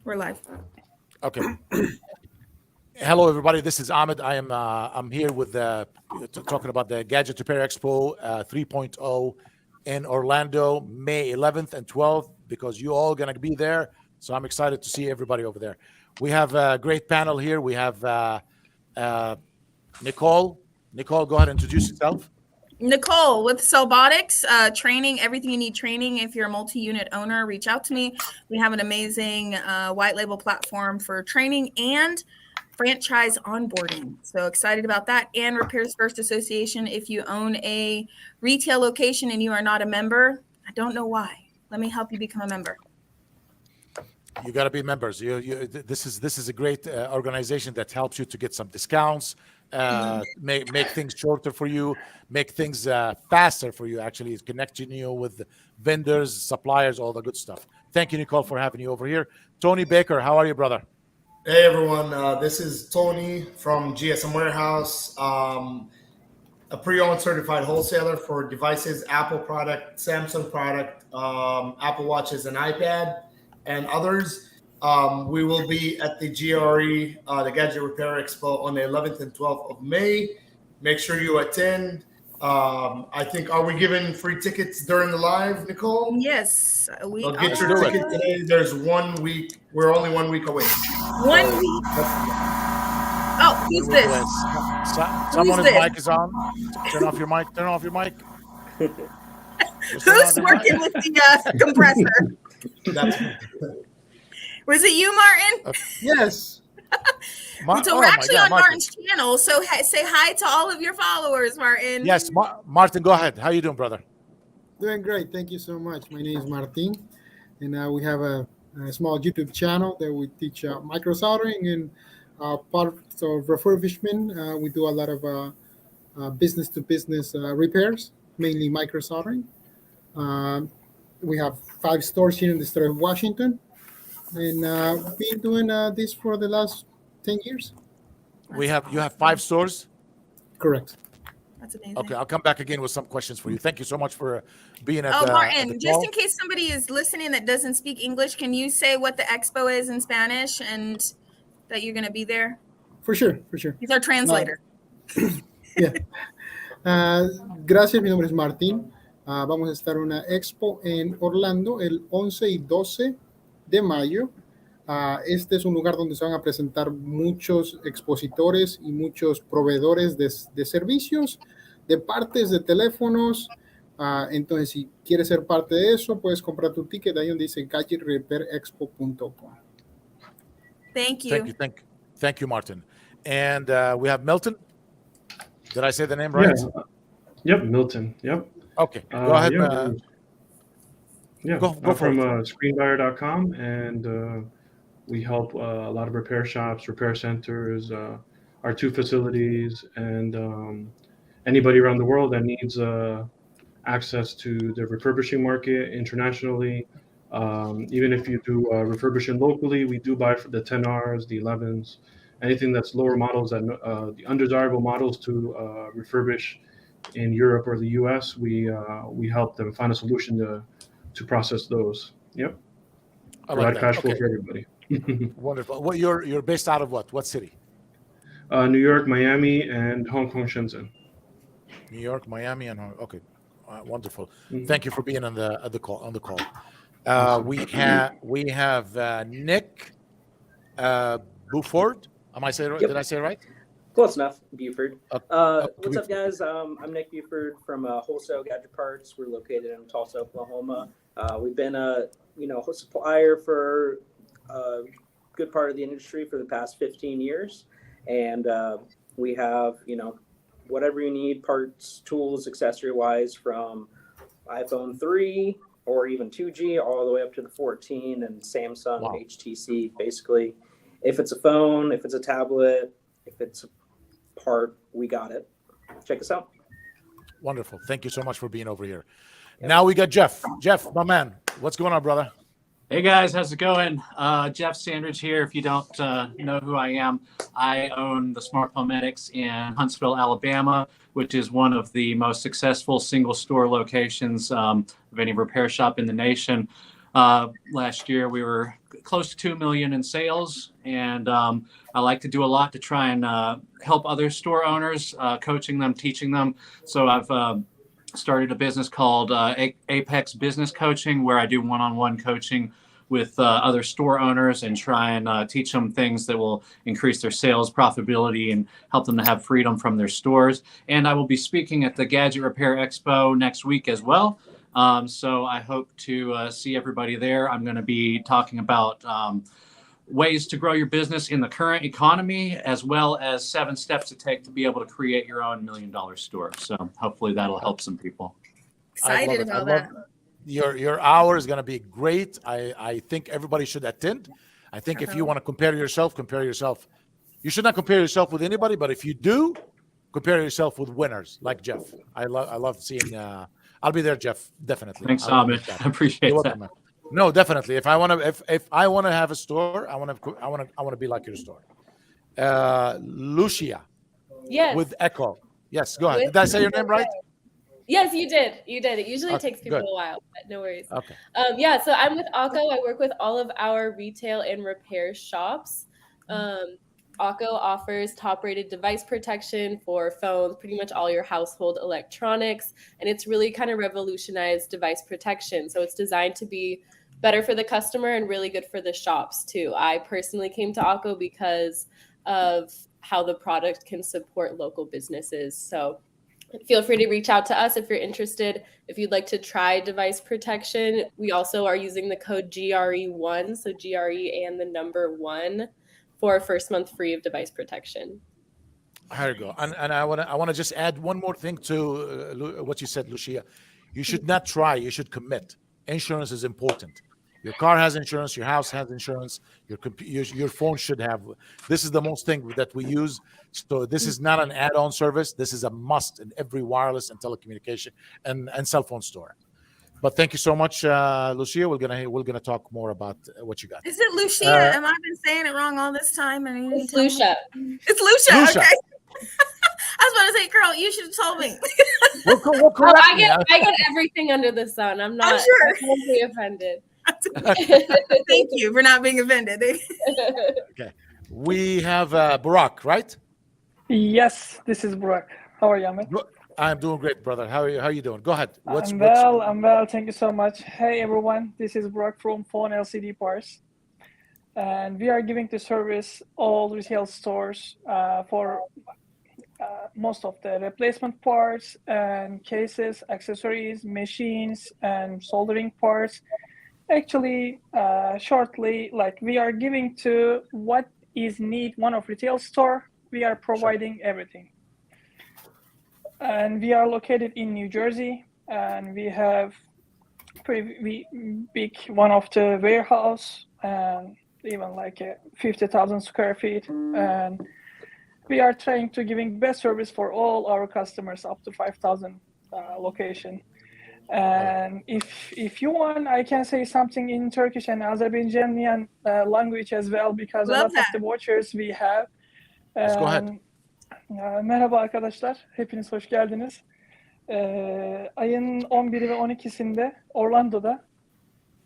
We're live. Okay. Hello, everybody. This is Ahmed. I'm here with talking about the Gadget Repair Expo 3.0 in Orlando, May 11th and 12th, because you all gonna be there. So I'm excited to see everybody over there. We have a great panel here. We have Nicole. Nicole, go ahead and introduce yourself. Nicole with Cellbotics, training, everything you need training. If you're a multi-unit owner, reach out to me. We have an amazing white label platform for training and franchise onboarding. So excited about that. And Repairs First Association. If you own a retail location and you are not a member, I don't know why. Let me help you become a member. You got to be members. This is a great organization that helps you to get some discounts, make things shorter for you, make things faster for you. Actually, it's connecting you with vendors, suppliers, all the good stuff. Thank you, Nicole, for having you over here. Tony Baker, how are you, brother? Hey everyone, this is Tony from GSM Warehouse, a pre-owned certified wholesaler for devices, Apple product, Samsung product, Apple Watches and iPad, and others. We will be at the GRE, the Gadget Repair Expo, on the 11th and 12th of May. Make sure you attend. I think, are we giving free tickets during the live, Nicole? Yes, we So get your ticket today. There's 1 week. We're only 1 week away. 1 week. Oh, who's this? Someone's mic is on. Turn off your mic. Turn off your mic. Who's working with the compressor? Was it you, Martin? Yes. So we're actually on Martin's channel. So say hi to all of your followers, Martin. Yes, Martin, go ahead. How you doing, brother? Doing great. Thank you so much. My name is Martin, and we have a small YouTube channel that we teach micro soldering and part of refurbishment. We do a lot of business-to-business repairs, mainly micro soldering. We have 5 stores here in the state of Washington, and we've been doing this for the last 10 years. You have 5 stores? Correct. That's amazing. Okay, I'll come back again with some questions for you. Thank you so much for being at Martin, just in case somebody is listening that doesn't speak English, can you say what the expo is in Spanish and that you're going to be there? For sure. He's our translator. Gracias, mi nombre es Martín. Vamos a estar en una expo en Orlando el 11 y 12 de mayo. Este es un lugar donde se van a presentar muchos expositores y muchos proveedores de servicios, de partes de teléfonos. Entonces, si quieres ser parte de eso, puedes comprar tu ticket ahí donde dice gadgetrepairexpo.com. Thank you. Thank you, Martin. And we have Milton. Did I say the name right? Yeah. Yep, Milton. Yep. Okay, go ahead. Go from Screenbuyercom, and we help a lot of repair shops, repair centers, our 2 facilities, and anybody around the world that needs access to the refurbishing market internationally. Even if you do refurbishing locally, we do buy for the 10Rs, the 11s, anything that's lower models, and the undesirable models to refurbish in Europe or the US. We help them find a solution to process those. Yep. Provide cash flow for everybody. Wonderful. You're based out of what city? New York, Miami, and Hong Kong, Shenzhen. New York, Miami, and Hong Kong. Okay, wonderful. Thank you for being on the call. We have Nick Buford. Am I saying right? Yep. Did I say it right? Close enough, Buford. What's up, guys? I'm Nick Buford from Wholesale Gadget Parts. We're located in Tulsa, Oklahoma. We've been a supplier for a good part of the industry for the past 15 years, and we have whatever you need, parts, tools, accessory-wise, from iPhone 3 or even 2G all the way up to the 14 and Samsung, wow. HTC. Basically, if it's a phone, if it's a tablet, if it's a part, we got it. Check us out. Wonderful. Thank you so much for being over here. Yep. Now we got Jeff. Jeff, my man, what's going on, brother? Hey guys, how's it going? Jeff Sandridge here. If you don't know who I am, I own the Smart Pometics in Huntsville, Alabama, which is one of the most successful single store locations of any repair shop in the nation. Last year, we were close to 2 million in sales, and I like to do a lot to try and help other store owners, coaching them, teaching them. So I've started a business called Apex Business Coaching, where I do one-on-one coaching with other store owners and try and teach them things that will increase their sales profitability and help them to have freedom from their stores. And I will be speaking at the Gadget Repair Expo next week as well. So I hope to see everybody there. I'm going to be talking about ways to grow your business in the current economy, as well as 7 steps to take to be able to create your own $1 million store. So hopefully that'll help some people. Excited about that. Your hour is going to be great. I think everybody should attend. I think if you want to compare yourself. You should not compare yourself with anybody, but if you do, compare yourself with winners like Jeff. I love seeing. I'll be there, Jeff. Definitely. Thanks, Ahmed. I appreciate that. Welcome, no, definitely. If I want to have a store, I want to be like your store. Lucia. Yes. With Echo. Yes. Go ahead. Did I say your name right? Yes, you did. It usually takes people a while, but no worries. Okay. So I'm with Akko. I work with all of our retail and repair shops. Akko offers top-rated device protection for phones, pretty much all your household electronics, and it's really kind of revolutionized device protection. So it's designed to be better for the customer and really good for the shops too. I personally came to Akko because of how the product can support local businesses. So feel free to reach out to us if you're interested. If you'd like to try device protection, we also are using the code GRE1, so GRE and the number 1 for first month free of device protection. Here you go. And I want to just add one more thing to what you said, Lucia. You should not try. You should commit. Insurance is important. Your car has insurance. Your house has insurance. Your phone should have. This is the most thing that we use. So this is not an add-on service. This is a must in every wireless and telecommunication and cell phone store. But thank you so much, Lucia. We're gonna talk more about what you got. Is it Lucia? Am I been saying it wrong all this time? It's Lucia. It's Lucia. Okay. I was about to say, girl, you should have told me. We'll correct I get everything under the sun. I'm not totally offended. Thank you for not being offended. Okay. We have Burak, right? Yes, this is Burak. How are you, Ahmed? I'm doing great, brother. How are you doing? Go ahead. I'm well. Thank you so much. Hey, everyone. This is Burak from Phone LCD Parts. And we are giving the service all retail stores for most of the replacement parts and cases, accessories, machines, and soldering parts. Actually, shortly, like we are giving to what is need one of retail store, we are providing everything. And we are located in New Jersey, and we have pretty big one of the warehouse, and even like 50,000 square feet. And we are trying to giving best service for all our customers up to 5,000 location. And if you want, I can say something in Turkish and Azerbaijani language as well, because a lot of the vouchers we have. Let's go ahead. Merhaba arkadaşlar, hepiniz hoş geldiniz. Ayın 11'i ve 12'sinde Orlando'da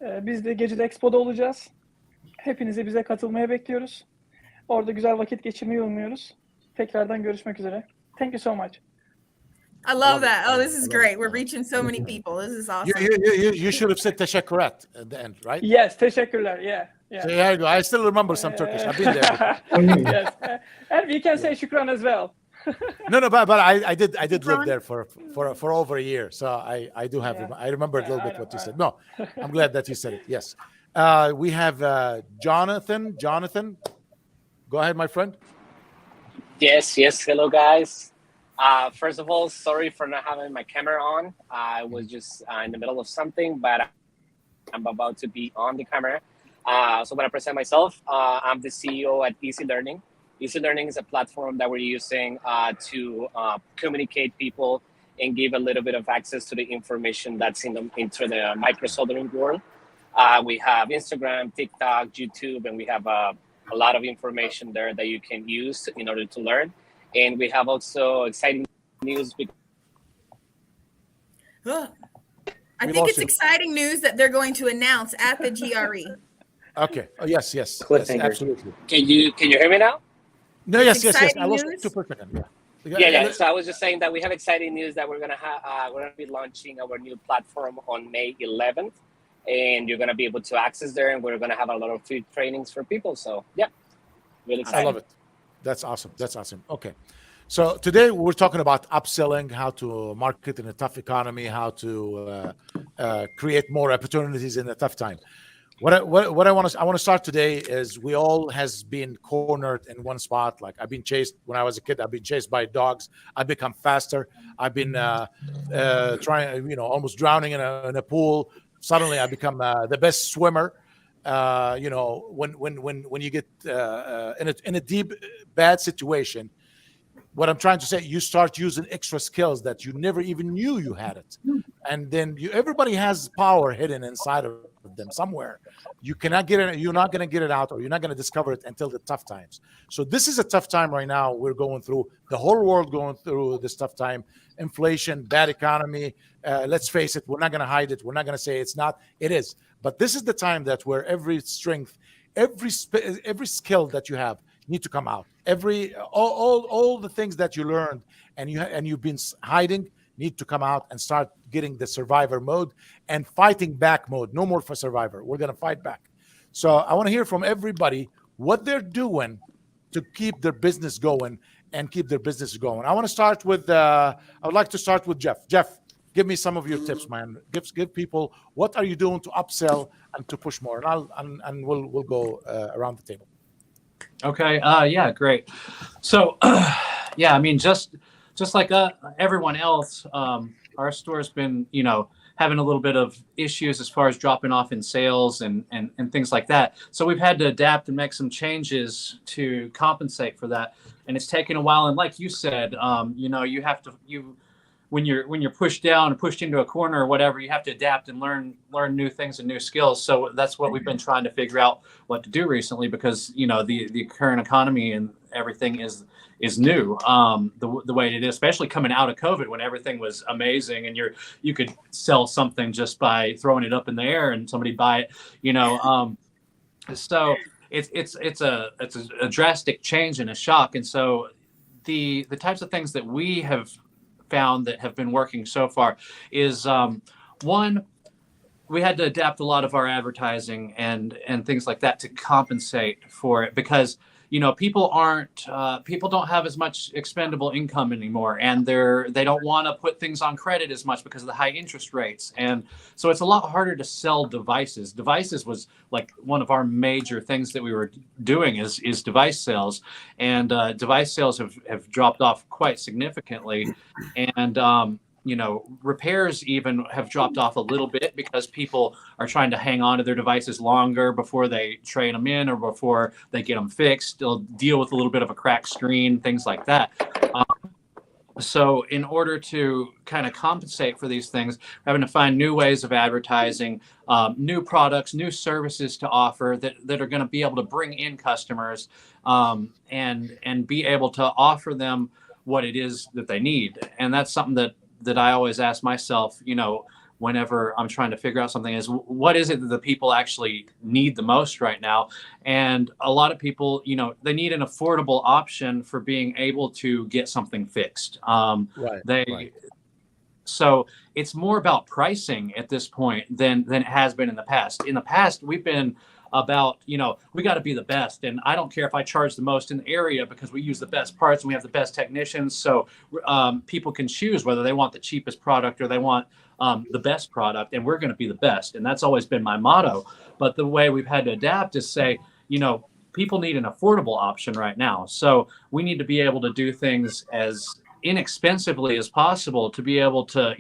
biz de Gadget Expo'da olacağız. Hepinizi bize katılmaya bekliyoruz. Orada güzel vakit geçirmeyi umuyoruz. Tekrardan görüşmek üzere. Thank you so much. I love that. Oh, this is great. We're reaching so many people. This is awesome. You should have said teşekkürat at the end, right? Yes, teşekkürler. Yeah. So there you go. I still remember some Turkish. I've been there. Yes, and we can say shukran as well. No, but I did live there for over a year, so I do have. Yeah. I remember a little bit what you said. No, I'm glad that you said it. Yes, we have Jonathan. Jonathan, go ahead, my friend. Yes. Hello, guys. First of all, sorry for not having my camera on. I was just in the middle of something, but I'm about to be on the camera. So I'm going to present myself. I'm the CEO at Easy Learning. Easy Learning is a platform that we're using to communicate people and give a little bit of access to the information that's into the micro soldering world. We have Instagram, TikTok, YouTube, and we have a lot of information there that you can use in order to learn. And we have also exciting news. I think it's exciting news that they're going to announce at the GRE. Okay. Oh, yes. Cliffhanger. Absolutely. Can you hear me now? No, yes. I lost news. 2 per second. Yeah. So I was just saying that we have exciting news that we're gonna be launching our new platform on May 11th, and you're gonna be able to access there, and we're gonna have a lot of free trainings for people. So yeah, really exciting. I love it. That's awesome. Okay. So today we're talking about upselling, how to market in a tough economy, how to create more opportunities in a tough time. What I want to start today is we all has been cornered in one spot. Like I've been chased when I was a kid. I've been chased by dogs. I've become faster. I've been trying, almost drowning in a pool. Suddenly I become the best swimmer. When you get in a deep bad situation, what I'm trying to say, you start using extra skills that you never even knew you had it, and then everybody has power hidden inside of them somewhere. You cannot get it. You're not going to get it out, or you're not going to discover it until the tough times. So this is a tough time right now. We're going through, the whole world going through this tough time. Inflation, bad economy. Let's face it. We're not going to hide it. We're not going to say it's not. It is. But this is the time that where every strength, every skill that you have need to come out. All the things that you learned and you've been hiding need to come out and start getting the survivor mode and fighting back mode. No more for survivor. We're going to fight back. So I want to hear from everybody what they're doing to keep their business going and keep their business going. I want to start with, I would like to start with Jeff. Jeff, give me some of your tips, man. Give people, what are you doing to upsell and to push more? And we'll go around the table. Okay. Yeah, great. So, yeah, I mean, just like everyone else, our store's been, having a little bit of issues as far as dropping off in sales and things like that. So we've had to adapt and make some changes to compensate for that. And it's taken a while. And like you said, you have to, when you're pushed down and pushed into a corner or whatever, you have to adapt and learn new things and new skills. So that's what we've been trying to figure out what to do recently, because the current economy and everything is new, the way it is, especially coming out of COVID when everything was amazing and you could sell something just by throwing it up in the air and somebody buy it, so it's a drastic change and a shock. And so the types of things that we have found that have been working so far is one, we had to adapt a lot of our advertising and things like that to compensate for it, because people don't have as much expendable income anymore, and they don't want to put things on credit as much because of the high interest rates. And so it's a lot harder to sell devices. Devices was like one of our major things that we were doing is device sales, and device sales have dropped off quite significantly. And repairs even have dropped off a little bit because people are trying to hang on to their devices longer before they trade them in or before they get them fixed. They'll deal with a little bit of a cracked screen, things like that. So in order to kind of compensate for these things, we're having to find new ways of advertising, new products, new services to offer that are going to be able to bring in customers, and be able to offer them what it is that they need. And that's something that I always ask myself, whenever I'm trying to figure out something, is what is it that the people actually need the most right now? And a lot of people, they need an affordable option for being able to get something fixed. Right. So it's more about pricing at this point than it has been in the past. In the past, we've been about, we got to be the best. And I don't care if I charge the most in the area because we use the best parts and we have the best technicians. So people can choose whether they want the cheapest product or they want the best product, and we're going to be the best. And that's always been my motto. But the way we've had to adapt is say, people need an affordable option right now. So we need to be able to do things as inexpensively as possible to be able to,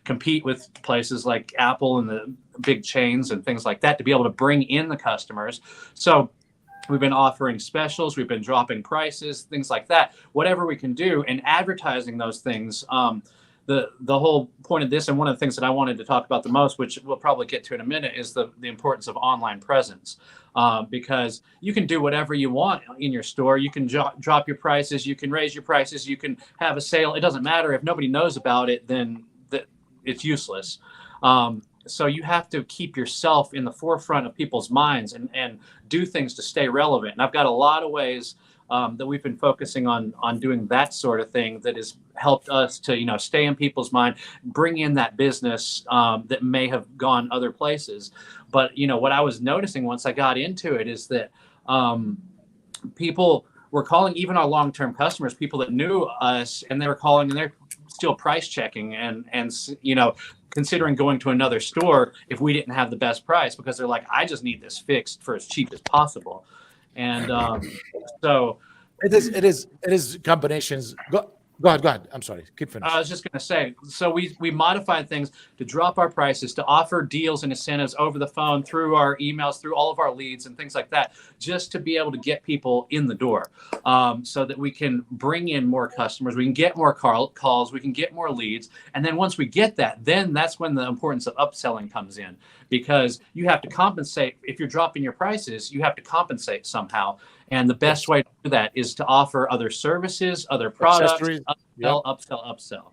compete with places like Apple and the big chains and things like that, to be able to bring in the customers. So we've been offering specials, we've been dropping prices, things like that, whatever we can do, and advertising those things. The whole point of this, and one of the things that I wanted to talk about the most, which we'll probably get to in a minute, is the importance of online presence. Because you can do whatever you want in your store. You can drop your prices, you can raise your prices, you can have a sale. It doesn't matter if nobody knows about it, then it's useless. So you have to keep yourself in the forefront of people's minds and do things to stay relevant. And I've got a lot of ways that we've been focusing on doing that sort of thing that has helped us to stay in people's mind, bring in that business that may have gone other places. But what I was noticing once I got into it is that people were calling, even our long-term customers, people that knew us, and they were calling and they're still price checking and considering going to another store if we didn't have the best price, because they're like, I just need this fixed for as cheap as possible. And so it is combinations. Go ahead. I'm sorry. Keep finishing. I was just going to say, so we modified things to drop our prices, to offer deals and incentives over the phone, through our emails, through all of our leads and things like that, just to be able to get people in the door, so that we can bring in more customers, we can get more calls, we can get more leads. And then once we get that, then that's when the importance of upselling comes in, because you have to compensate. If you're dropping your prices, you have to compensate somehow. And the best way to do that is to offer other services, other products, upsell.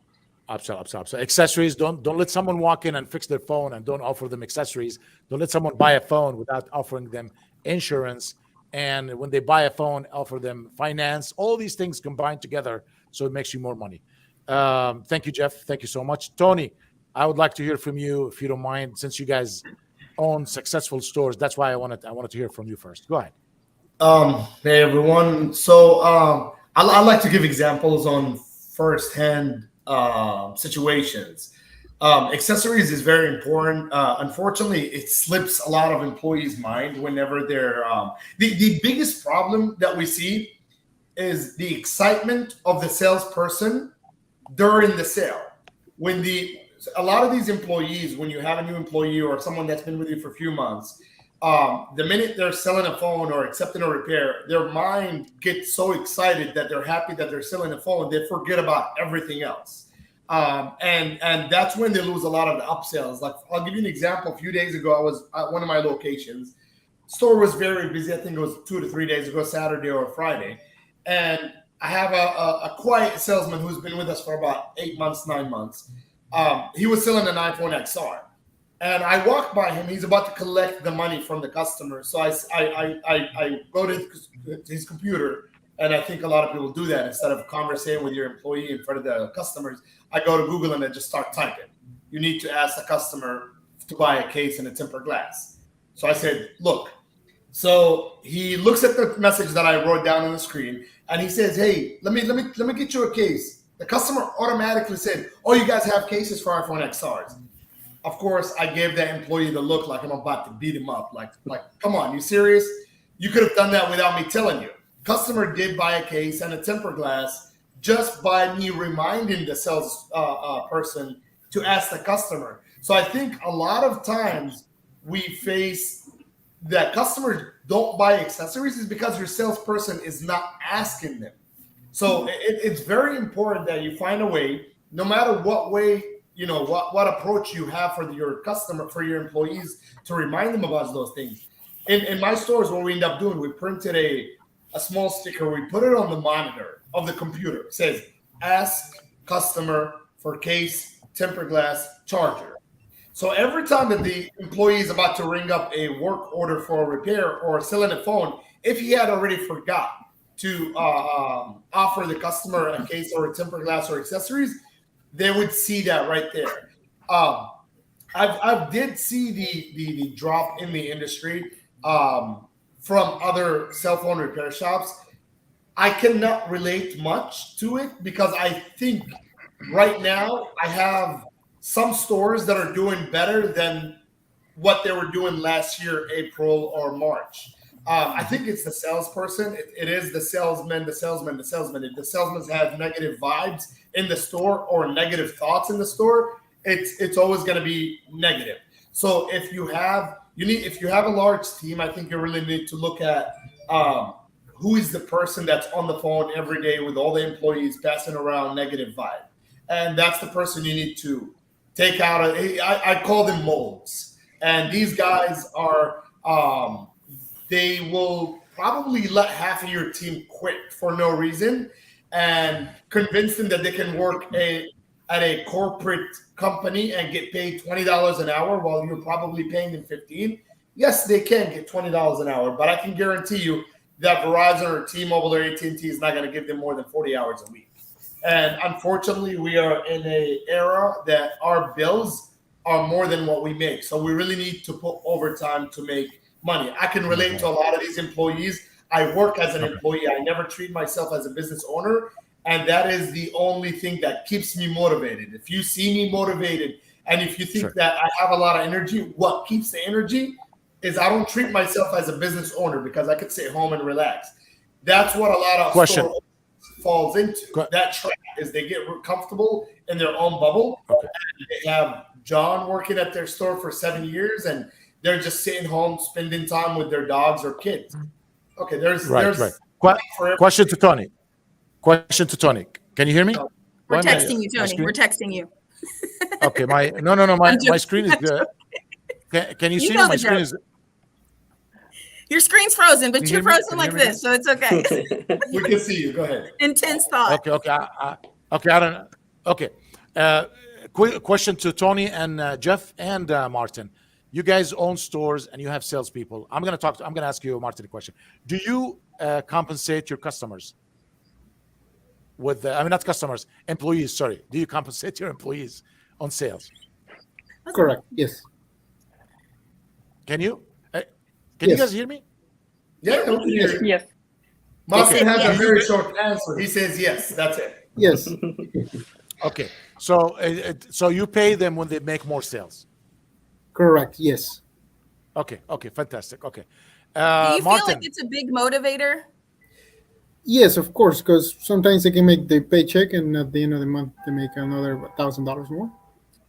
Accessories. Don't let someone walk in and fix their phone and don't offer them accessories. Don't let someone buy a phone without offering them insurance. And when they buy a phone, offer them finance. All these things combined together, so it makes you more money. Thank you, Jeff. Thank you so much. Tony, I would like to hear from you, if you don't mind, since you guys own successful stores. That's why I wanted to hear from you first. Go ahead. Hey everyone. So I like to give examples on first-hand situations. Accessories is very important. Unfortunately, it slips a lot of employees' mind whenever they're the biggest problem that we see is the excitement of the salesperson during the sale. When a lot of these employees, when you have a new employee or someone that's been with you for a few months, the minute they're selling a phone or accepting a repair, their mind gets so excited that they're happy that they're selling a phone, they forget about everything else. And that's when they lose a lot of the upsells. Like, I'll give you an example. A few days ago, I was at one of my locations. Store was very busy. I think it was 2 to 3 days ago, Saturday or Friday. And I have a quiet salesman who's been with us for about 8 months, 9 months. He was selling an iPhone XR. And I walked by him. He's about to collect the money from the customer. So I go to his computer, and I think a lot of people do that. Instead of conversing with your employee in front of the customers, I go to Google and I just start typing. You need to ask the customer to buy a case and a tempered glass. So I said, look. So he looks at the message that I wrote down on the screen, and he says, hey, let me get you a case. The customer automatically said, oh, you guys have cases for iPhone XRs. Of course, I gave that employee the look like I'm about to beat him up. Like, come on, you serious? You could have done that without me telling you. Customer did buy a case and a tempered glass just by me reminding the sales person to ask the customer. So I think a lot of times we face that customers don't buy accessories is because your salesperson is not asking them. So it's very important that you find a way, no matter what way, what approach you have for your customer, for your employees, to remind them about those things. In my stores, what we end up doing, we printed a small sticker. We put it on the monitor of the computer. It says, ask customer for case, tempered glass, charger. So every time that the employee is about to ring up a work order for a repair or selling a phone, if he had already forgot to offer the customer a case or a tempered glass or accessories, they would see that right there. I did see the drop in the industry from other cell phone repair shops. I cannot relate much to it because I think right now I have some stores that are doing better than what they were doing last year, April or March. I think it's the salesperson. It is the salesman. If the salesman have negative vibes in the store or negative thoughts in the store, it's always going to be negative. So if you have a large team, I think you really need to look at who is the person that's on the phone every day with all the employees passing around negative vibe, and that's the person you need to take out. I call them molds, and these guys are. They will probably let half of your team quit for no reason and convince them that they can work a at a corporate company and get paid $20 an hour while you're probably paying them $15? Yes, they can get $20 an hour, but I can guarantee you that Verizon or T-Mobile or AT&T is not going to give them more than 40 hours a week. And unfortunately, we are in an era that our bills are more than what we make. So we really need to put overtime to make money. I can relate to a lot of these employees. I work as an employee. I never treat myself as a business owner. And that is the only thing that keeps me motivated. If you see me motivated, and if you think that I have a lot of energy, what keeps the energy is I don't treat myself as a business owner because I could sit home and relax. That's what a lot of store owners falls into. That trap is they get comfortable in their own bubble. And they have John working at their store for 7 years, and they're just sitting home spending time with their dogs or kids. Okay, there's Question to Tony. Question to Tony. Can you hear me? We're texting you, Tony. We're texting you. Okay, my screen is good. Can you see me? My screen is. Your screen's frozen, but you're frozen like this, so it's okay. We can see you. Go ahead. Intense thought. Okay. I don't know. Okay. Quick question to Tony and Jeff and Martin. You guys own stores and you have salespeople. I'm going to ask you, Martin, a question. Do you compensate your customers with, not customers, employees? Sorry. Do you compensate your employees on sales? Correct. Yes. Can you? Can you guys hear me? Yeah. Yes. Martin has a very short answer. He says yes. That's it. Yes. Okay. So you pay them when they make more sales. Correct. Yes. Okay. Fantastic. Okay. Do you Martin, feel like it's a big motivator? Yes, of course, because sometimes they can make the paycheck, and at the end of the month, they make another $1,000 more.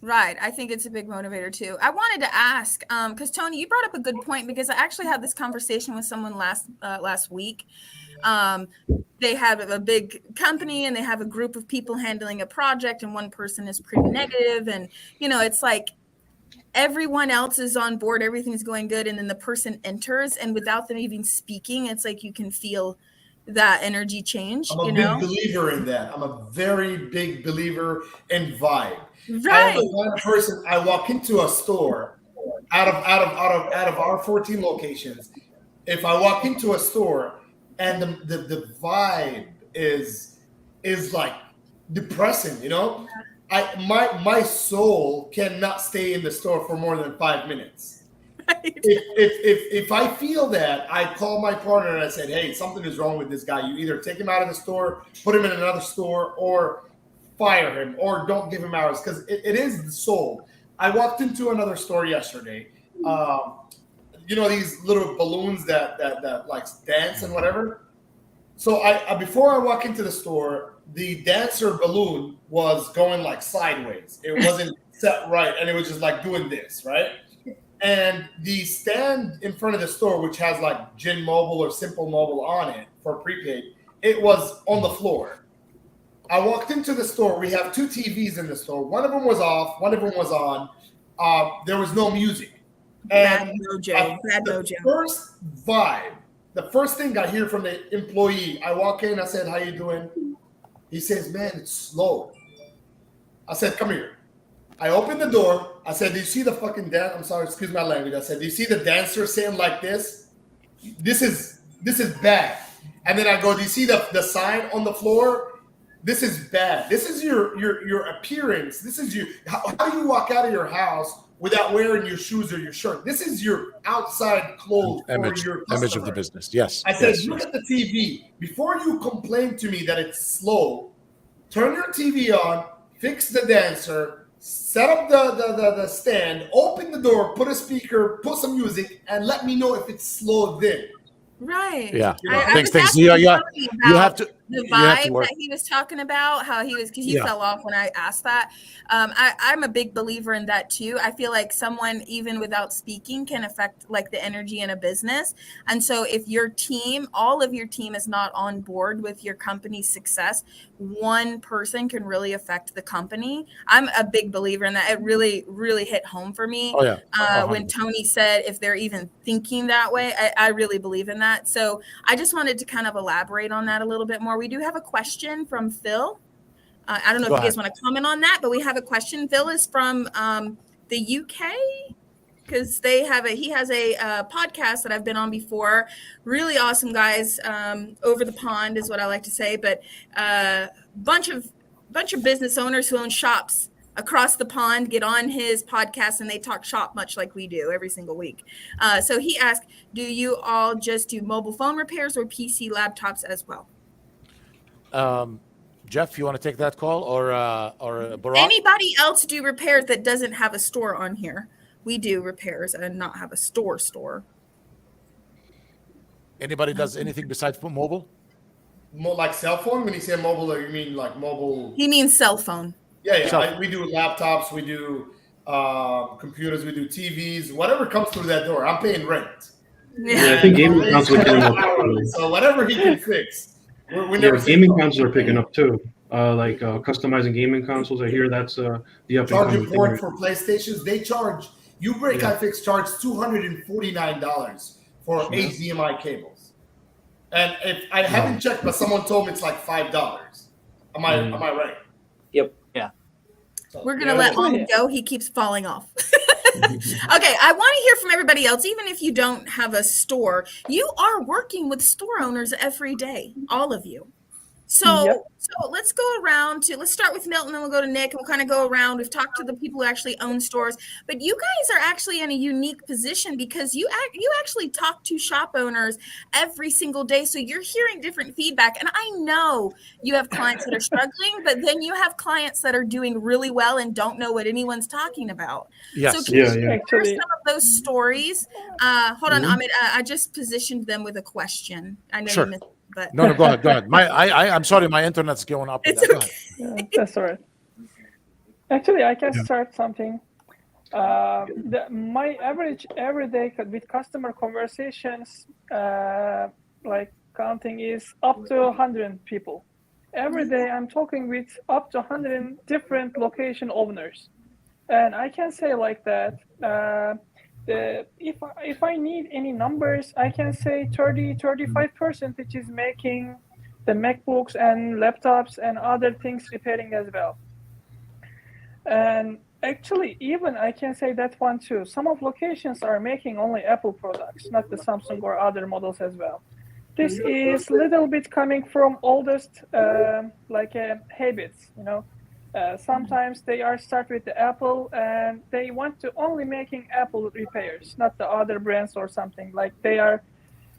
Right. I think it's a big motivator too. I wanted to ask, because Tony, you brought up a good point, because I actually had this conversation with someone last week. They have a big company and they have a group of people handling a project, and one person is pretty negative, and it's like everyone else is on board, everything's going good, and then the person enters, and without them even speaking, it's like you can feel that energy change. I'm a big believer in that. I'm a very big believer in vibe. Right. I'm the kind of person, I walk into a store out of our 14 locations. If I walk into a store and the vibe is like depressing, my soul cannot stay in the store for more than 5 minutes. Right. If I feel that, I call my partner and I said, hey, something is wrong with this guy. You either take him out of the store, put him in another store, or fire him, or don't give him hours, because it is the soul. I walked into another store yesterday. These little balloons that like dance and whatever. So I before I walk into the store, the dancer balloon was going like sideways. It wasn't set right, and it was just like doing this, right? And the stand in front of the store, which has like Gin Mobile or Simple Mobile on it for prepaid, it was on the floor. I walked into the store. We have 2 TVs in the store. One of them was off. One of them was on. There was no music. And the first vibe, the first thing I hear from the employee, I walk in, I said, how you doing? He says, man, it's slow. I said, come here. I opened the door. I said, do you see the fucking dance? I'm sorry, excuse my language. I said, do you see the dancer sitting like this? This is bad. And then I go, do you see the sign on the floor? This is bad. This is your appearance. This is how do you walk out of your house without wearing your shoes or your shirt? This is your outside clothes image of the business. Yes. I said, look at the TV. Before you complain to me that it's slow, turn your TV on, fix the dancer, set up the stand, open the door, put a speaker, put some music, and let me know if it's slow then. Right. Yeah. Thanks. You have to. The vibe that he was talking about, how he was, because he fell off when I asked that. I'm a big believer in that too. I feel like someone, even without speaking, can affect like the energy in a business. And so if your team, all of your team is not on board with your company's success, one person can really affect the company. I'm a big believer in that. It really, really hit home for me. Oh, yeah. When Tony said, if they're even thinking that way, I really believe in that. So I just wanted to kind of elaborate on that a little bit more. We do have a question from Phil. I don't know Go if you guys ahead. want to comment on that, but we have a question. Phil is from the UK, because he has a podcast that I've been on before. Really awesome guys, over the pond is what I like to say, but bunch of business owners who own shops across the pond get on his podcast, and they talk shop much like we do every single week. So he asked, do you all just do mobile phone repairs or PC laptops as well? Jeff, you want to take that call, or Barack? Anybody else do repairs that doesn't have a store on here? We do repairs and not have a store. Anybody does anything besides mobile? More like cell phone? When you say mobile, or you mean like mobile? He means cell phone. Yeah. We do laptops, we do computers, we do TVs, whatever comes through that door. I'm paying rent. Yeah, I think gaming consoles are picking up. So whatever he can fix. Gaming consoles are picking up too. Customizing gaming consoles. I hear that's the up and Charging coming port thing. for PlayStations, they charge iFix charge $249 for HDMI cables. And if I haven't checked, but someone told me it's like $5. Am I right? Yep. Yeah. So, We're gonna let Om go. He keeps falling off. Okay, I want to hear from everybody else. Even if you don't have a store, you are working with store owners every day, all of you. So let's go around let's start with Milton, and we'll go to Nick, and we'll kind of go around. We've talked to the people who actually own stores, but you guys are actually in a unique position because you actually talk to shop owners every single day. So you're hearing different feedback. And I know you have clients that are struggling, but then you have clients that are doing really well and don't know what anyone's talking about. Yes. So can you share some of those stories? Hold on, Amit. I just positioned them with a question. I know you missed. But No, go ahead. I'm sorry, my internet's going up. It's okay. Yeah, that's all right. Actually, I can start something. My average everyday with customer conversations, like counting, is up to 100 people. Every day I'm talking with up to 100 different location owners. And I can say like that, if I need any numbers, I can say 35% is making the MacBooks and laptops and other things repairing as well. And actually, even I can say that one too. Some of locations are making only Apple products, not the Samsung or other models as well. This is a little bit coming from oldest habits, sometimes they are start with the Apple and they want to only making Apple repairs, not the other brands or something. Like they are,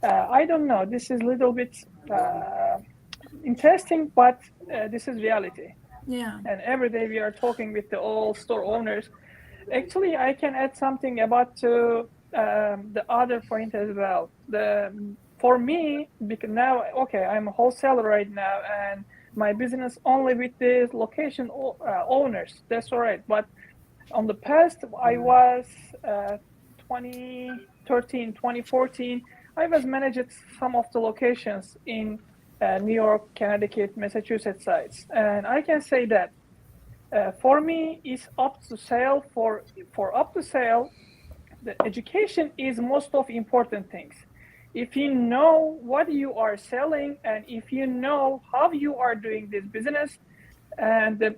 I don't know, this is a little bit interesting, but this is reality. Yeah. And every day we are talking with the all store owners. Actually, I can add something about the other point as well. For me, because now, I'm a wholesaler right now, and my business only with the location owners. That's all right. But on the past, I was 2013, 2014, I was managing some of the locations in New York, Connecticut, Massachusetts sites. And I can say that for me, it's up to sale. For up to sale, the education is most of important things. If you know what you are selling, and if you know how you are doing this business, and the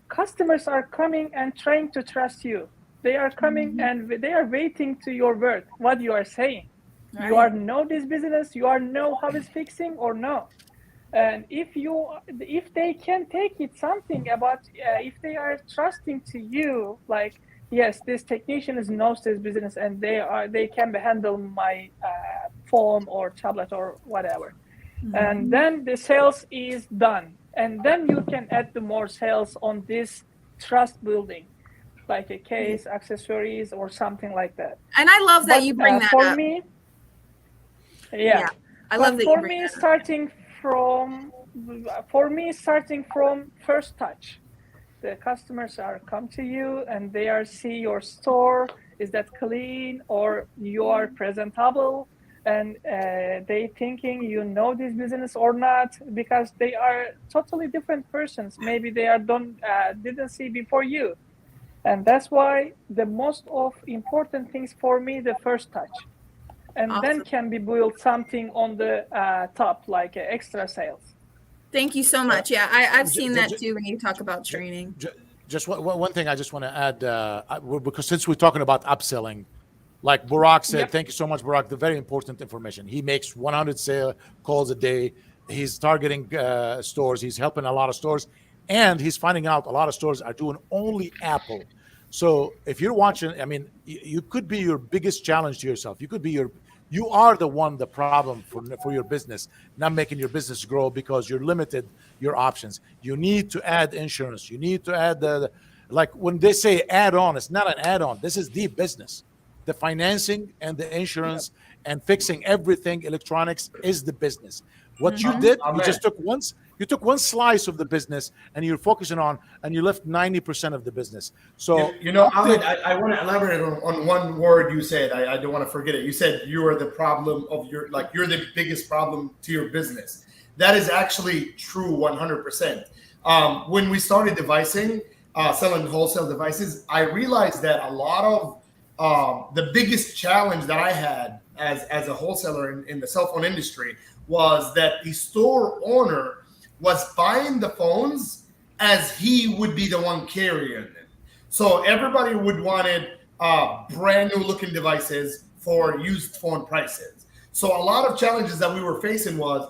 customers are coming and trying to trust you. They are coming and they are waiting to your word, what you are saying. Right. You are know this business, you are know how it's fixing or no. And if they can take it something about, if they are trusting to you, like, yes, this technician knows this business and they can handle my phone or tablet or whatever. And then the sales is done. And then you can add the more sales on this trust building, like a case, accessories, or something like that. And I love that you bring that for up. Me, I love that for you bring me, that starting from first touch. The customers come to you and they see your store. Is that clean, or you are presentable? And they thinking you know this business or not, because they are totally different persons. Maybe they didn't see before you. And that's why the most of important things for me, the first touch. And then can be built something on the top, like extra sales. Thank you so much. Yeah, I've seen that too when you talk about training. Just one thing I just want to add, because since we're talking about upselling, like Burak said, thank you so much, Burak. The very important information. He makes 100 calls a day. He's targeting stores. He's helping a lot of stores, and he's finding out a lot of stores are doing only Apple. So if you're watching, I mean, you could be your biggest challenge to yourself. You are the problem for your business, not making your business grow because you're limited your options. You need to add insurance. You need to add like when they say add on, it's not an add-on. This is the business. The financing and the insurance and fixing everything electronics is the business. What you did, you took one slice of the business and you're focusing on, and you left 90% of the business. So Ahmed, I want to elaborate on one word you said. I don't want to forget it. You said you are the problem of you're the biggest problem to your business. That is actually true 100%. When we started devising, selling wholesale devices, I realized that a lot of the biggest challenge that I had as a wholesaler in the cell phone industry was that the store owner was buying the phones as he would be the one carrying them. So everybody would wanted brand new looking devices for used phone prices. So a lot of challenges that we were facing was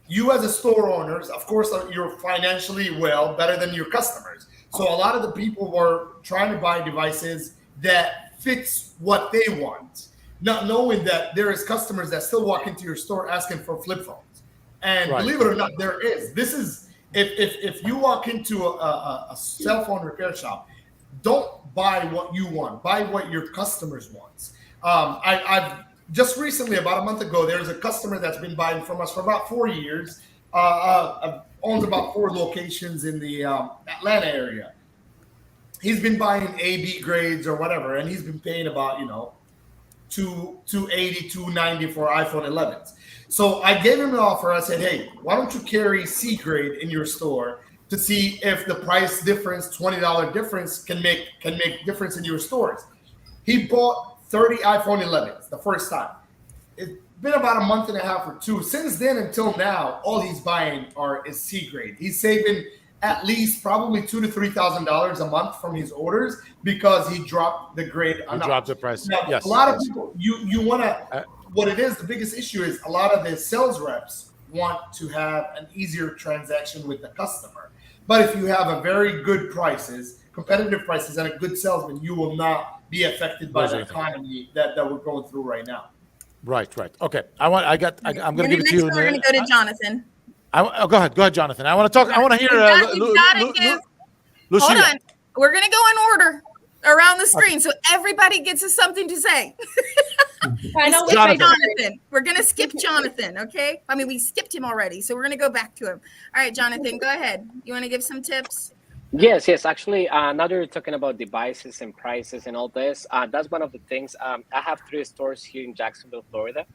you as a store owners, of course, you're financially better than your customers. So a lot of the people were trying to buy devices that fits what they want, not knowing that there is customers that still walk into your store asking for flip phones. And believe it or not, there is. This is if you walk into a cell phone repair shop, don't buy what you want. Buy what your customers want. I've just recently, about a month ago, there's a customer that's been buying from us for about 4 years. Owns about 4 locations in the Atlanta area. He's been buying A/B grades or whatever, and he's been paying about $280, $290 for iPhone 11s. So I gave him an offer. I said, hey, why don't you carry C grade in your store to see if the price difference, $20 difference, can make difference in your stores. He bought 30 iPhone 11s the first time. It's been about a month and a half or 2. Since then until now, all he's buying is C grade. He's saving at least probably $2,000 to $3,000 a month from his orders because he dropped the grade. He dropped the price. Now, yes. A lot of people, you want to. What it is, the biggest issue is a lot of the sales reps want to have an easier transaction with the customer. But if you have a very good prices, competitive prices, and a good salesman, you will not be affected by the economy that we're going through right now. Right. Okay. I'm going to give it to you. We're going to go to Jonathan. Go ahead, Jonathan. I want to talk. I want to hear. Hold on. We're going to go in order around the screen, so everybody gets something to say. Jonathan. We're going to skip Jonathan, okay? I mean, we skipped him already, so we're going to go back to him. All right, Jonathan, go ahead. You want to give some tips? Yes. Actually, now that you're talking about devices and prices and all this, that's one of the things. I have 3 stores here in Jacksonville, Florida.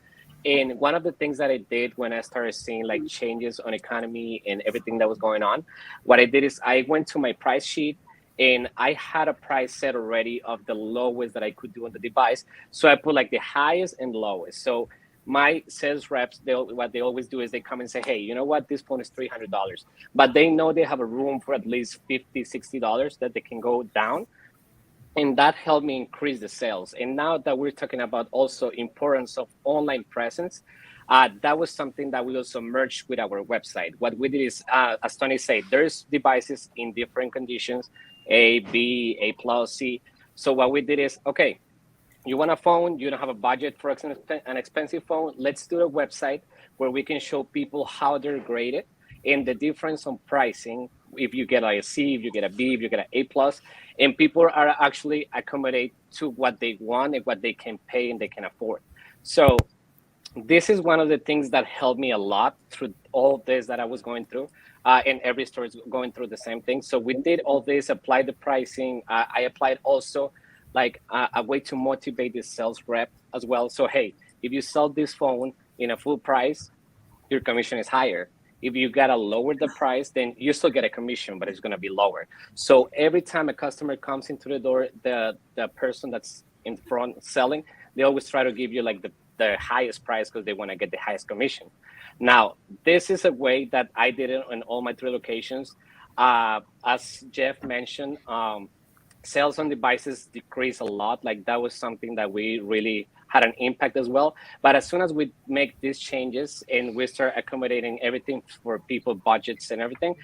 And one of the things that I did when I started seeing like changes on economy and everything that was going on, what I did is I went to my price sheet and I had a price set already of the lowest that I could do on the device. So I put like the highest and lowest. So my sales reps, what they always do is they come and say, hey, you know what? This phone is $300, but they know they have a room for at least $50, $60 that they can go down. And that helped me increase the sales. And now that we're talking about also importance of online presence, that was something that we also merged with our website. What we did is, as Tony said, there's devices in different conditions, A, B, A+, C. So what we did is, okay, you want a phone, you don't have a budget for an expensive phone, let's do a website where we can show people how they're graded and the difference on pricing. If you get a C, if you get a B, if you get an A+, and people are actually accommodate to what they want and what they can pay and they can afford. So this is one of the things that helped me a lot through all this that I was going through, and every store is going through the same thing. So we did all this, applied the pricing. I applied also like a way to motivate the sales rep as well. So, hey, if you sell this phone in a full price, your commission is higher. If you gotta lower the price, then you still get a commission, but it's gonna be lower. So every time a customer comes into the door, the person that's in front selling, they always try to give you like the highest price because they want to get the highest commission. Now, this is a way that I did it in all my 3 locations. As Jeff mentioned, sales on devices decreased a lot. Like that was something that we really had an impact as well. But as soon as we make these changes and we start accommodating everything for people, budgets and everything,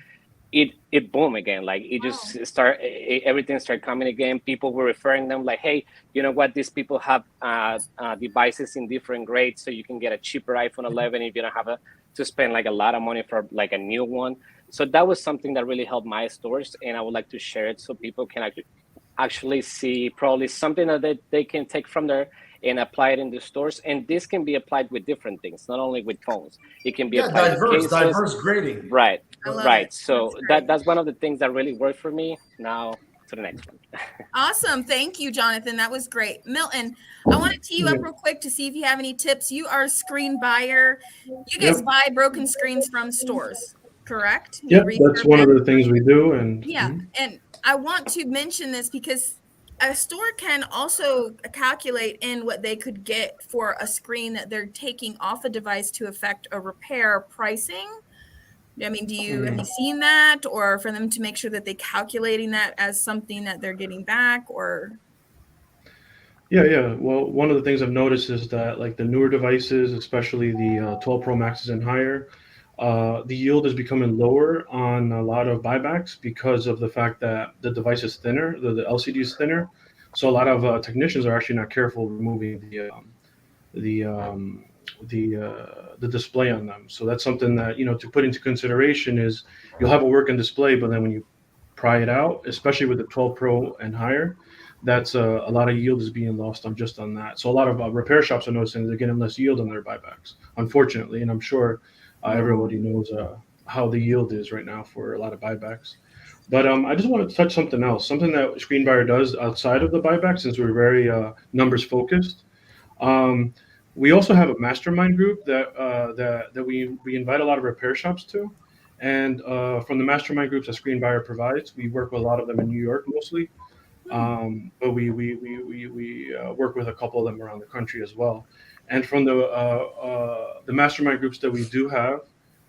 it boom again. Like it just everything started coming again. People were referring them like, hey, you know what? These people have devices in different grades, so you can get a cheaper iPhone 11 if you don't have to spend like a lot of money for like a new one. So that was something that really helped my stores, and I would like to share it so people can actually see probably something that they can take from there and apply it in the stores. And this can be applied with different things, not only with phones. It can be applied with cases. Diverse grading. Right, right. It. So that's one of the things that really worked for me. Now to the next one. Awesome. Thank you, Jonathan. That was great. Milton, I want to tee you up real quick to see if you have any tips. You are a screen buyer. You guys buy broken screens from stores, correct? Yeah, that's one of the things we do. And and I want to mention this because a store can also calculate in what they could get for a screen that they're taking off a device to affect a repair pricing. I mean, have you seen that, or for them to make sure that they're calculating that as something that they're getting back, or? Yeah. Well, one of the things I've noticed is that like the newer devices, especially the 12 Pro Maxes and higher, the yield is becoming lower on a lot of buybacks because of the fact that the device is thinner, the LCD is thinner. So a lot of technicians are actually not careful removing the display on them. So that's something that, to put into consideration is you'll have a working display, but then when you pry it out, especially with the 12 Pro and higher, that's a lot of yield is being lost on that. So a lot of repair shops are noticing they're getting less yield on their buybacks, unfortunately. And I'm sure everybody knows how the yield is right now for a lot of buybacks. But I just wanted to touch something else, something that Screenbuyer does outside of the buyback, since we're very numbers focused. We also have a mastermind group that we invite a lot of repair shops to. And from the mastermind groups that Screenbuyer provides, we work with a lot of them in New York mostly. But we work with a couple of them around the country as well. And from the mastermind groups that we do have,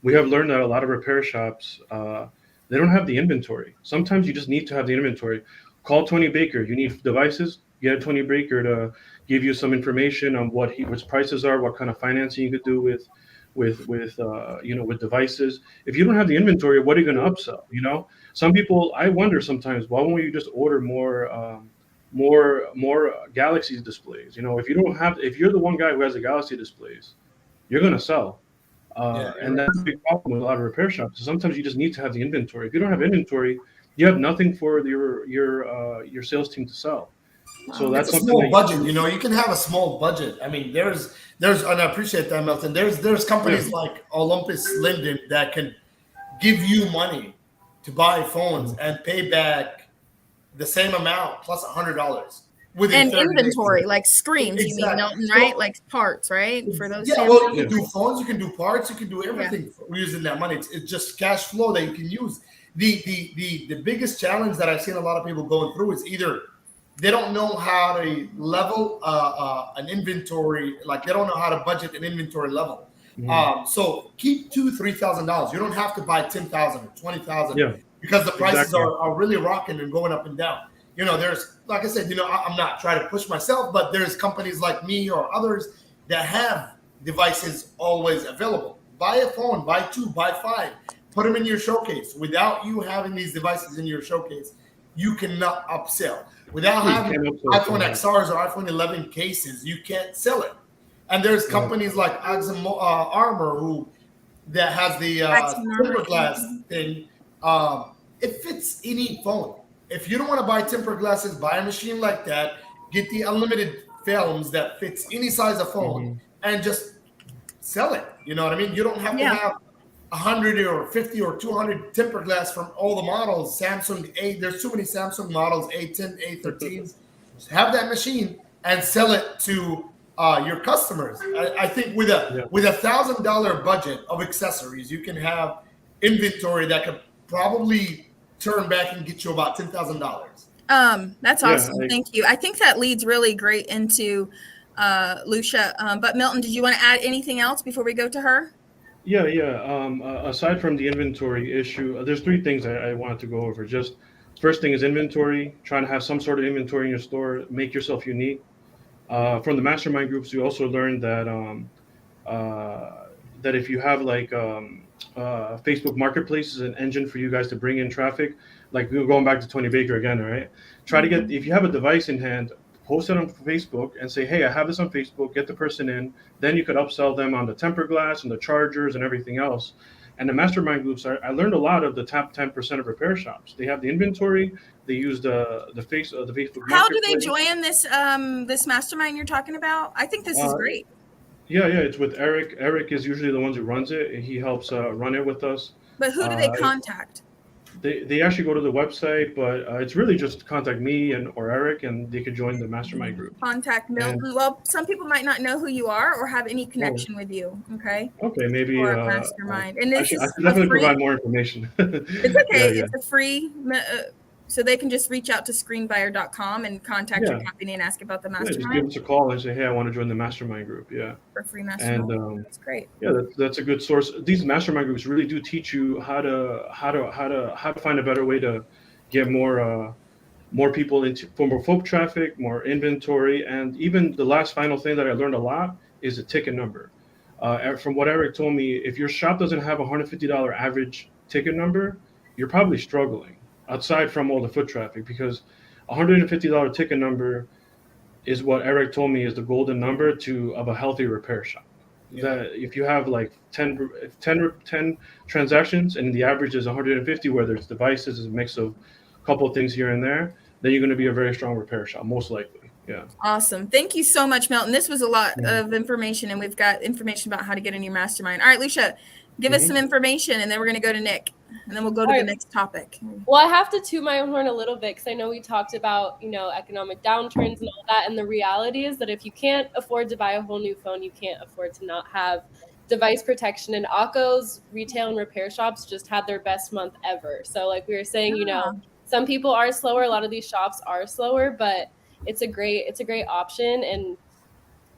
we have learned that a lot of repair shops, they don't have the inventory. Sometimes you just need to have the inventory. Call Tony Baker. You need devices, get Tony Baker to give you some information on what his prices are, what kind of financing you could do with devices. If you don't have the inventory, what are you going to upsell? Some people, I wonder sometimes, why won't you just order more Galaxy displays? If you're the one guy who has the Galaxy displays, you're going to sell. And that's a big problem with a lot of repair shops. So sometimes you just need to have the inventory. If you don't have inventory, you have nothing for your sales team to sell. So that's a small budget. You can have a small budget. I mean, there's, and I appreciate that, Milton. There's companies like Olympus Linden that can give you money to buy phones and pay back the same amount plus $100 within inventory, days. Like screens. Exactly. You mean, Milton, right? Like parts, right? For those. Yeah, well, you can do phones, you can do parts, you can do everything using that money. It's just cash flow that you can use. The biggest challenge that I've seen a lot of people going through is either they don't know how to level an inventory, like they don't know how to budget an inventory level. So keep $2,000-$3,000. You don't have to buy 10,000 or 20,000 because the prices are really rocking and going up and down. There's, like I said, I'm not trying to push myself, but there's companies like me or others that have devices always available. Buy a phone, buy 2, buy 5, put them in your showcase. Without you having these devices in your showcase, you cannot upsell. Without having iPhone XRs or iPhone 11 cases, you can't sell it. And there's companies like Axum Armor that has the tempered glass thing. It fits any phone. If you don't want to buy tempered glasses, buy a machine like that. Get the unlimited films that fits any size of phone and just sell it. You know what I mean? You don't have to have 100 or 50 or 200 tempered glass from all the models. Samsung A, there's too many Samsung models, A10, A13s. Just have that machine and sell it to your customers. I think with a $1,000 budget of accessories, you can have inventory that could probably turn back and get you about $10,000. That's awesome. Thank you. I think that leads really great into Lucia. But Milton, did you want to add anything else before we go to her? Yeah, yeah. Aside from the inventory issue, there's three things I wanted to go over. Just first thing is inventory, trying to have some sort of inventory in your store, make yourself unique. From the mastermind groups, we also learned that if you have Facebook Marketplace is an engine for you guys to bring in traffic, like we were going back to Tony Baker again, right? Try to get, if you have a device in hand, post it on Facebook and say, hey, I have this on Facebook, get the person in. Then you could upsell them on the tempered glass and the chargers and everything else. And the mastermind groups, I learned a lot of the top 10% of repair shops. They have the inventory. They use the Facebook. How do they join this this mastermind you're talking about? I think this is great. Yeah, it's with Eric. Eric is usually the one who runs it. He helps run it with us. But who do they contact? They actually go to the website, but it's really just contact me or Eric, and they could join the mastermind group. Contact Milton. Well, some people might not know who you are or have any connection with you. Okay. Okay, maybe or a mastermind. And this I can definitely provide more information. It's okay. Yeah. It's a free. So they can just reach out to Screenbuyer.com and contact your company and ask about the mastermind. Yeah, just give us a call and say, hey, I want to join the mastermind group. Yeah. For free mastermind. And that's great. Yeah, that's a good source. These mastermind groups really do teach you how to find a better way to get more people into for more foot traffic, more inventory, and even the last final thing that I learned a lot is the ticket number. From what Eric told me, if your shop doesn't have a $150 average ticket number, you're probably struggling. Outside from all the foot traffic, because $150 ticket number is what Eric told me is the golden number of a healthy repair shop. Yeah. That if you have like 10 transactions and the average is 150, whether it's devices, is a mix of a couple of things here and there, then you're going to be a very strong repair shop, most likely. Yeah. Awesome. Thank you so much, Milton. This was a lot of information, and we've got information about how to get in your mastermind. All right, Lucia, give us some information, and then we're going to go to Nick. And then we'll go to the next topic. Well, I have to toot my own horn a little bit because I know we talked about, economic downturns and all that. And the reality is that if you can't afford to buy a whole new phone, you can't afford to not have device protection. And Akko's retail and repair shops just had their best month ever. So like we were saying, some people are slower. A lot of these shops are slower, but it's a great option. And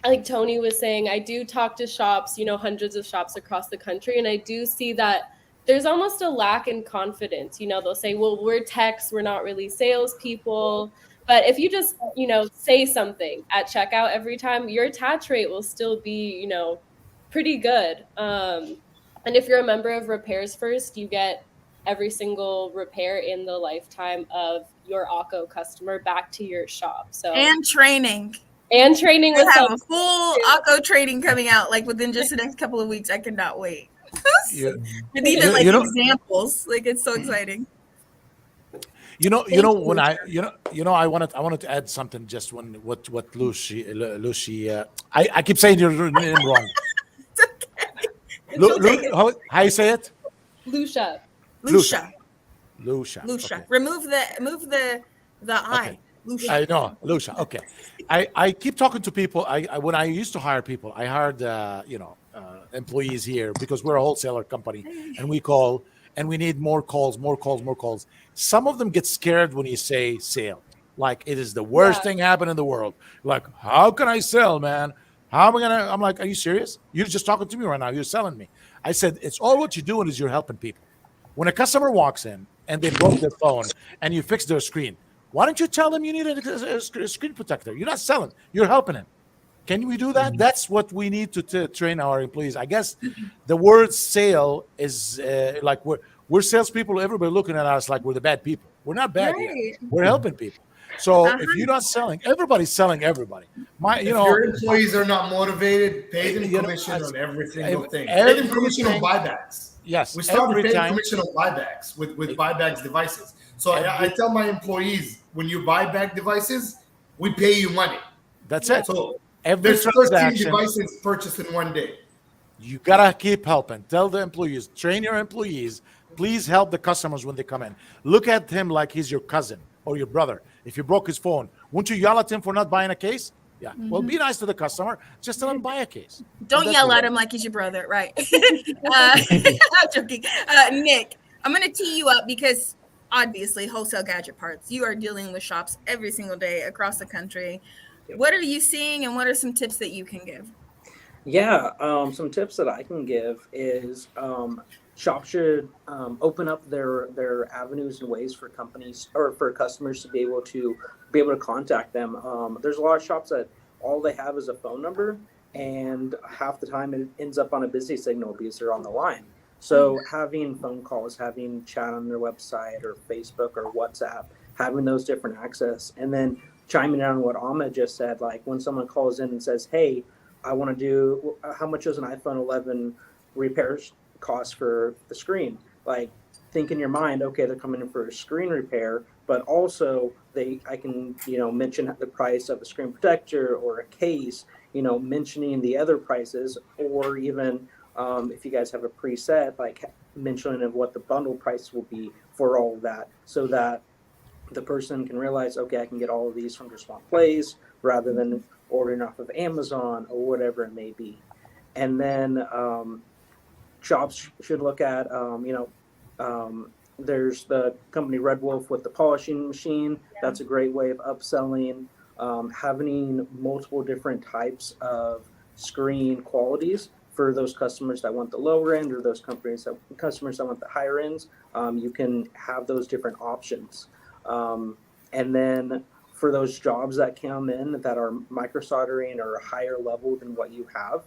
like Tony was saying, I do talk to shops, hundreds of shops across the country. And I do see that there's almost a lack in confidence. They'll say, well, we're techs, we're not really salespeople. But if you just, say something at checkout every time, your attach rate will still be, pretty good. And if you're a member of Repairs First, you get every single repair in the lifetime of your Akko customer back to your shop. And training. We have a full Akko training coming out like within just the next couple of weeks. I cannot wait. And even examples, like it's so exciting. When I wanted to add something just when what Lucy I keep saying your name wrong. It's okay. How you say it? Lucia. Okay. Remove the I. Okay. Lucia. I know, Lucia. Okay. I keep talking to people. I when I used to hire people, I hired employees here because we're a wholesaler company, and we call and we need more calls. Some of them get scared when you say sale, like it is the worst thing happening in the world. Like, how can I sell, man? How am I gonna? I'm like, are you serious? You're just talking to me right now. You're selling me. I said, it's all what you're doing is you're helping people. When a customer walks in and they broke their phone and you fix their screen, why don't you tell them you need a screen protector? You're not selling. You're helping him. Can we do that? That's what we need to train our employees. I guess the word sale is like we're salespeople. Everybody looking at us like we're the bad people. We're not bad here. We're helping people. So if you're not selling, everybody's selling everybody. If your employees are not motivated, pay them commission on every single thing. Pay them commission on buybacks. Yes, we started paying commission on buybacks with buybacks devices. So I tell my employees, when you buy back devices, we pay you money. That's it. So there's 13 devices purchased in one day. You gotta keep helping. Tell the employees, train your employees. Please help the customers when they come in. Look at him like he's your cousin or your brother. If you broke his phone, won't you yell at him for not buying a case? Yeah. Mm-hmm. Well, be nice to the customer. Just tell him buy a case. Don't yell at him like he's your brother, right? I'm joking. Nick, I'm going to tee you up because obviously wholesale gadget parts. You are dealing with shops every single day across the country. What are you seeing, and what are some tips that you can give? Yeah, some tips that I can give is shops should open up their avenues and ways for companies or for customers to be able to contact them. There's a lot of shops that all they have is a phone number, and half the time it ends up on a busy signal because they're on the line. So having phone calls, having chat on their website or Facebook or WhatsApp, having those different access, and then chiming in on what Ahmed just said, like when someone calls in and says, "Hey, I want to do, how much does an iPhone 11 repairs cost for the screen?" Like, think in your mind, okay, they're coming in for a screen repair, but also I can, mention the price of a screen protector or a case, mentioning the other prices, or even if you guys have a preset, like mentioning of what the bundle price will be for all of that, so that the person can realize, okay, I can get all of these from just one place rather than ordering off of Amazon or whatever it may be. And then shops should look at, there's the company Red Wolf with the polishing machine. That's a great way of upselling. Having multiple different types of screen qualities for those customers that want the lower end, or those customers that want the higher ends. You can have those different options. And then for those jobs that come in that are micro soldering or higher level than what you have,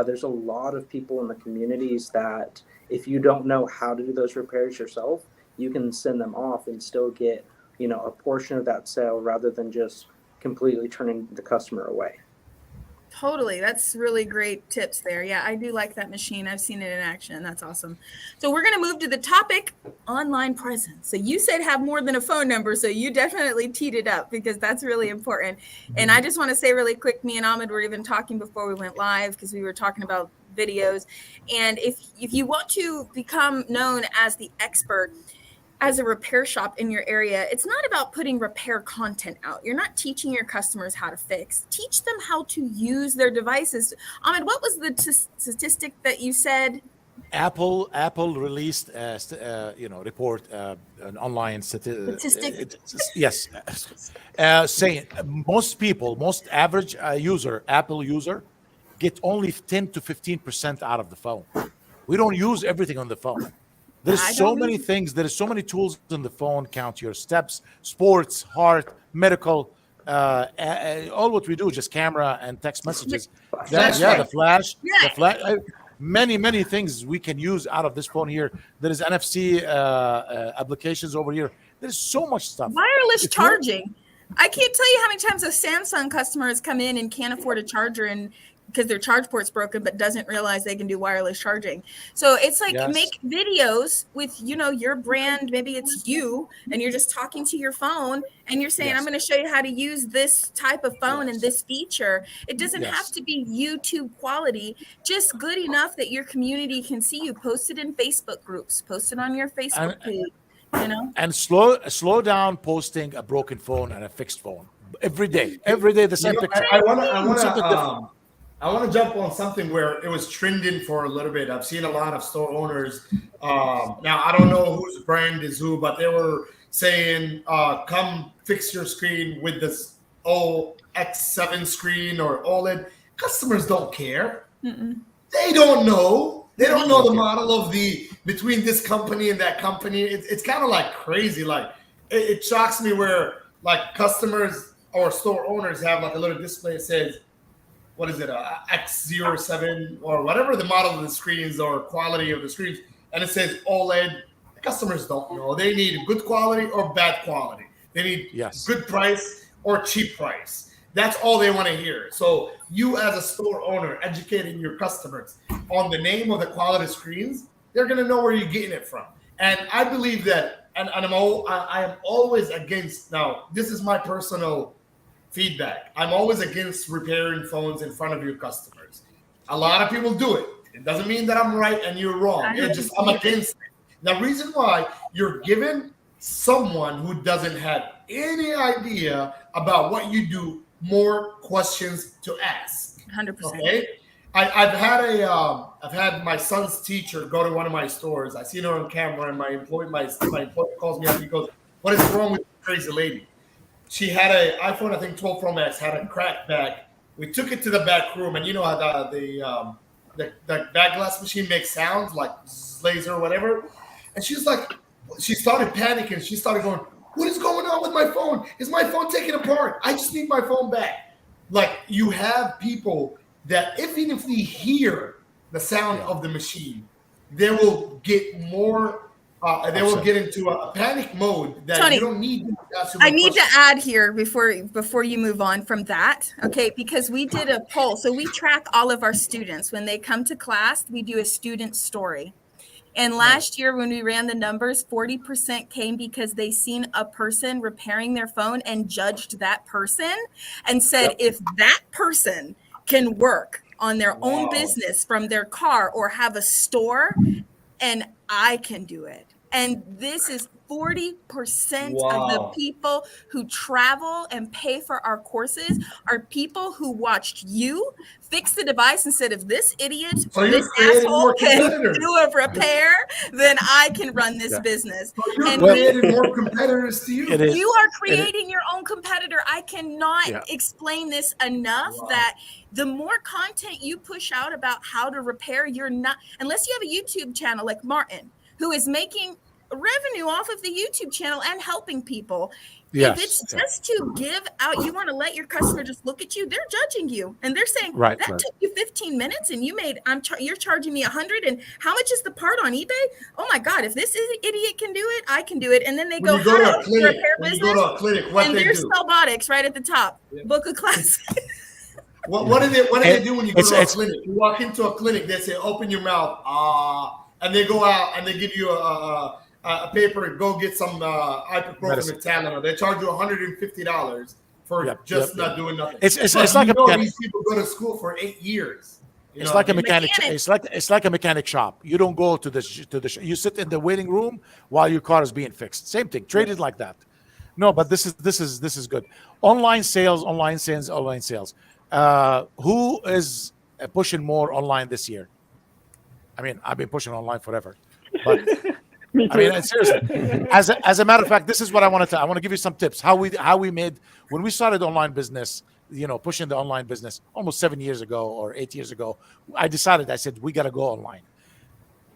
there's a lot of people in the communities that if you don't know how to do those repairs yourself, you can send them off and still get, a portion of that sale rather than just completely turning the customer away. Totally. That's really great tips there. Yeah, I do like that machine. I've seen it in action. That's awesome. So we're going to move to the topic, online presence. So you said have more than a phone number. So you definitely teed it up because that's really important. And I just want to say really quick, me and Ahmed were even talking before we went live because we were talking about videos. And if you want to become known as the expert, as a repair shop in your area, it's not about putting repair content out. You're not teaching your customers how to fix. Teach them how to use their devices. Ahmed, what was the statistic that you said? Apple released report an online statistic. Yes, saying most average Apple user get only 10 to 15% out of the phone. We don't use everything on the phone. There's so many things. There's so many tools in the phone. Count your steps, sports, heart, medical. All what we do is just camera and text messages. The flash. Many things we can use out of this phone here. There is NFC applications over here. There's so much stuff. Wireless charging. I can't tell you how many times a Samsung customer has come in and can't afford a charger and because their charge port's broken, but doesn't realize they can do wireless charging. So it's like make videos with, your brand. Maybe it's you and you're just talking to your phone and you're saying, I'm going to show you how to use this type of phone and this feature. It doesn't have to be YouTube quality, just good enough that your community can see you. Post it in Facebook groups, post it on your Facebook page. And slow down posting a broken phone and a fixed phone every day the same picture. I want to jump on something where it was trending for a little bit. I've seen a lot of store owners. Now, I don't know whose brand is who, but they were saying, come fix your screen with this X7 screen or OLED. Customers don't care. They don't know. They don't know the model of between this company and that company. It's kind of like crazy. Like it shocks me where like customers or store owners have like a little display that says, what is it, X07 or whatever the model of the screens or quality of the screens, and it says OLED. The customers don't know. They need good quality or bad quality. They need good price or cheap price. That's all they want to hear. So you as a store owner educating your customers on the name of the quality screens, they're going to know where you're getting it from. And I believe that, and I am always against, now this is my personal feedback. I'm always against repairing phones in front of your customers. A lot of people do it. It doesn't mean that I'm right and you're wrong. I'm against it. The reason why you're giving someone who doesn't have any idea about what you do more questions to ask. 100%. Okay. I've had my son's teacher go to one of my stores. I seen her on camera, and my employee calls me up. He goes, "What is wrong with this crazy lady?" she had an iPhone, I think 12 Pro Max, had a cracked back. We took it to the back room, and you know how the back glass machine makes sounds like laser or whatever. And she's like, she started panicking. She started going, "What is going on with my phone? Is my phone taken apart? I just need my phone back." Like, you have people that even if they hear the sound of the machine, they will get more. They will get into a panic mode that Tony, you don't need. I need to add here before you move on from that, okay? Because we did a poll. So we track all of our students. When they come to class, we do a student story. And last year when we ran the numbers, 40% came because they seen a person repairing their phone and judged that person and said, if that person can work on their own business from their car or have a store, and I can do it. And this is 40% of the people who travel and pay for our courses are people who watched you fix the device and said, if this idiot, this asshole can do a repair, then I can run this business. So you're creating more competitors to you. You are creating your own competitor. I cannot explain this enough that the more content you push out about how to repair, you're not, unless you have a YouTube channel like Martin, who is making revenue off of the YouTube channel and helping people. If it's just to give out, you want to let your customer just look at you, they're judging you. And they're saying, that took you 15 minutes and you made, you're charging me 100. And how much is the part on eBay? Oh my God, if this idiot can do it, I can do it. And then they go, to a clinic, and there's Sellbotics right at the top. Book a class. What do they do when you go to a clinic? You walk into a clinic, they say, open your mouth. And they go out and they give you a paper, go get some ibuprofen and Tylenol. They charge you $150 for not doing nothing. It's like these people go to school for 8 years. It's like a mechanic. It's like a mechanic shop. You don't go to the you sit in the waiting room while your car is being fixed. Same thing. Treated like that. No, but this is good. Online sales. Who is pushing more online this year? I mean, I've been pushing online forever, but I mean, seriously. As a matter of fact, this is what I want to give you some tips. How we made when we started online business. Pushing the online business almost 7 years ago or 8 years ago. I said we got to go online.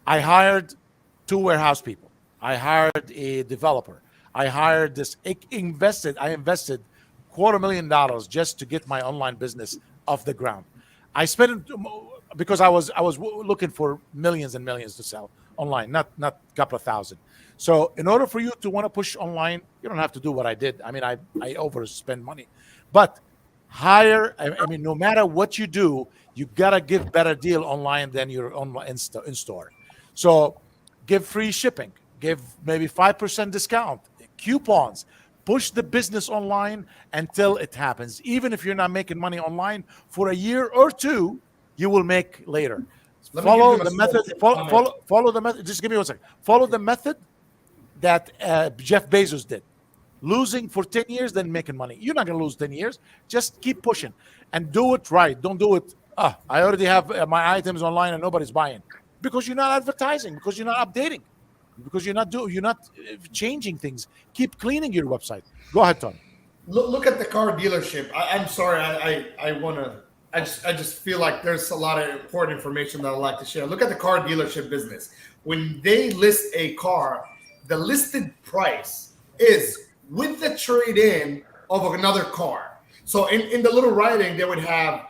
I hired 2 warehouse people. I hired a developer. I hired I invested $250,000 just to get my online business off the ground. I spent it because I was looking for millions and millions to sell online, not a couple of thousand. So in order for you to want to push online, you don't have to do what I did. I mean, I overspend money, but hire. I mean, no matter what you do, you gotta give better deal online than your online in store. So give free shipping, give maybe 5% discount, coupons. Push the business online until it happens. Even if you're not making money online for a year or 2, you will make later. Follow the method. Follow the method. Just give me 1 second. Follow the method that Jeff Bezos did. Losing for 10 years, then making money. You're not going to lose 10 years. Just keep pushing and do it right. Don't do it. I already have my items online and nobody's buying because you're not advertising, because you're not updating, because you're not changing things. Keep cleaning your website. Go ahead, Tony. Look at the car dealership. I'm sorry. I just feel like there's a lot of important information that I'd like to share. Look at the car dealership business. When they list a car, the listed price is with the trade-in of another car. So in the little writing, they would have,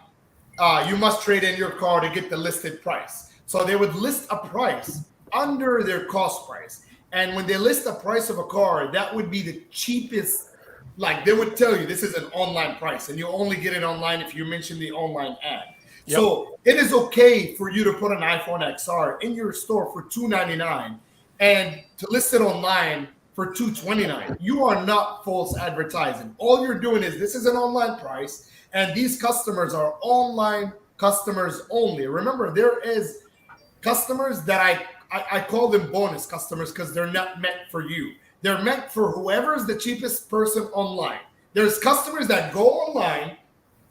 you must trade in your car to get the listed price. So they would list a price under their cost price. And when they list the price of a car, that would be the cheapest. Like, they would tell you this is an online price and you only get it online if you mention the online ad. Yep. So it is okay for you to put an iPhone XR in your store for $299 and to list it online for $229. You are not false advertising. All you're doing is this is an online price and these customers are online customers only. Remember, there is customers that I call them bonus customers because they're not meant for you. They're meant for whoever's the cheapest person online. There's customers that go online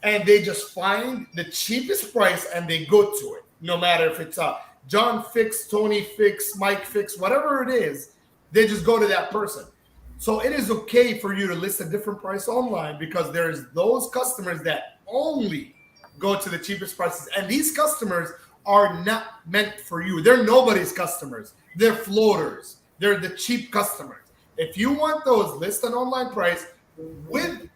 and they just find the cheapest price and they go to it. No matter if it's John Fix, Tony Fix, Mike Fix, whatever it is, they just go to that person. So it is okay for you to list a different price online because there's those customers that only go to the cheapest prices. And these customers are not meant for you. They're nobody's customers. They're floaters. They're the cheap customers. If you want those, list an online price with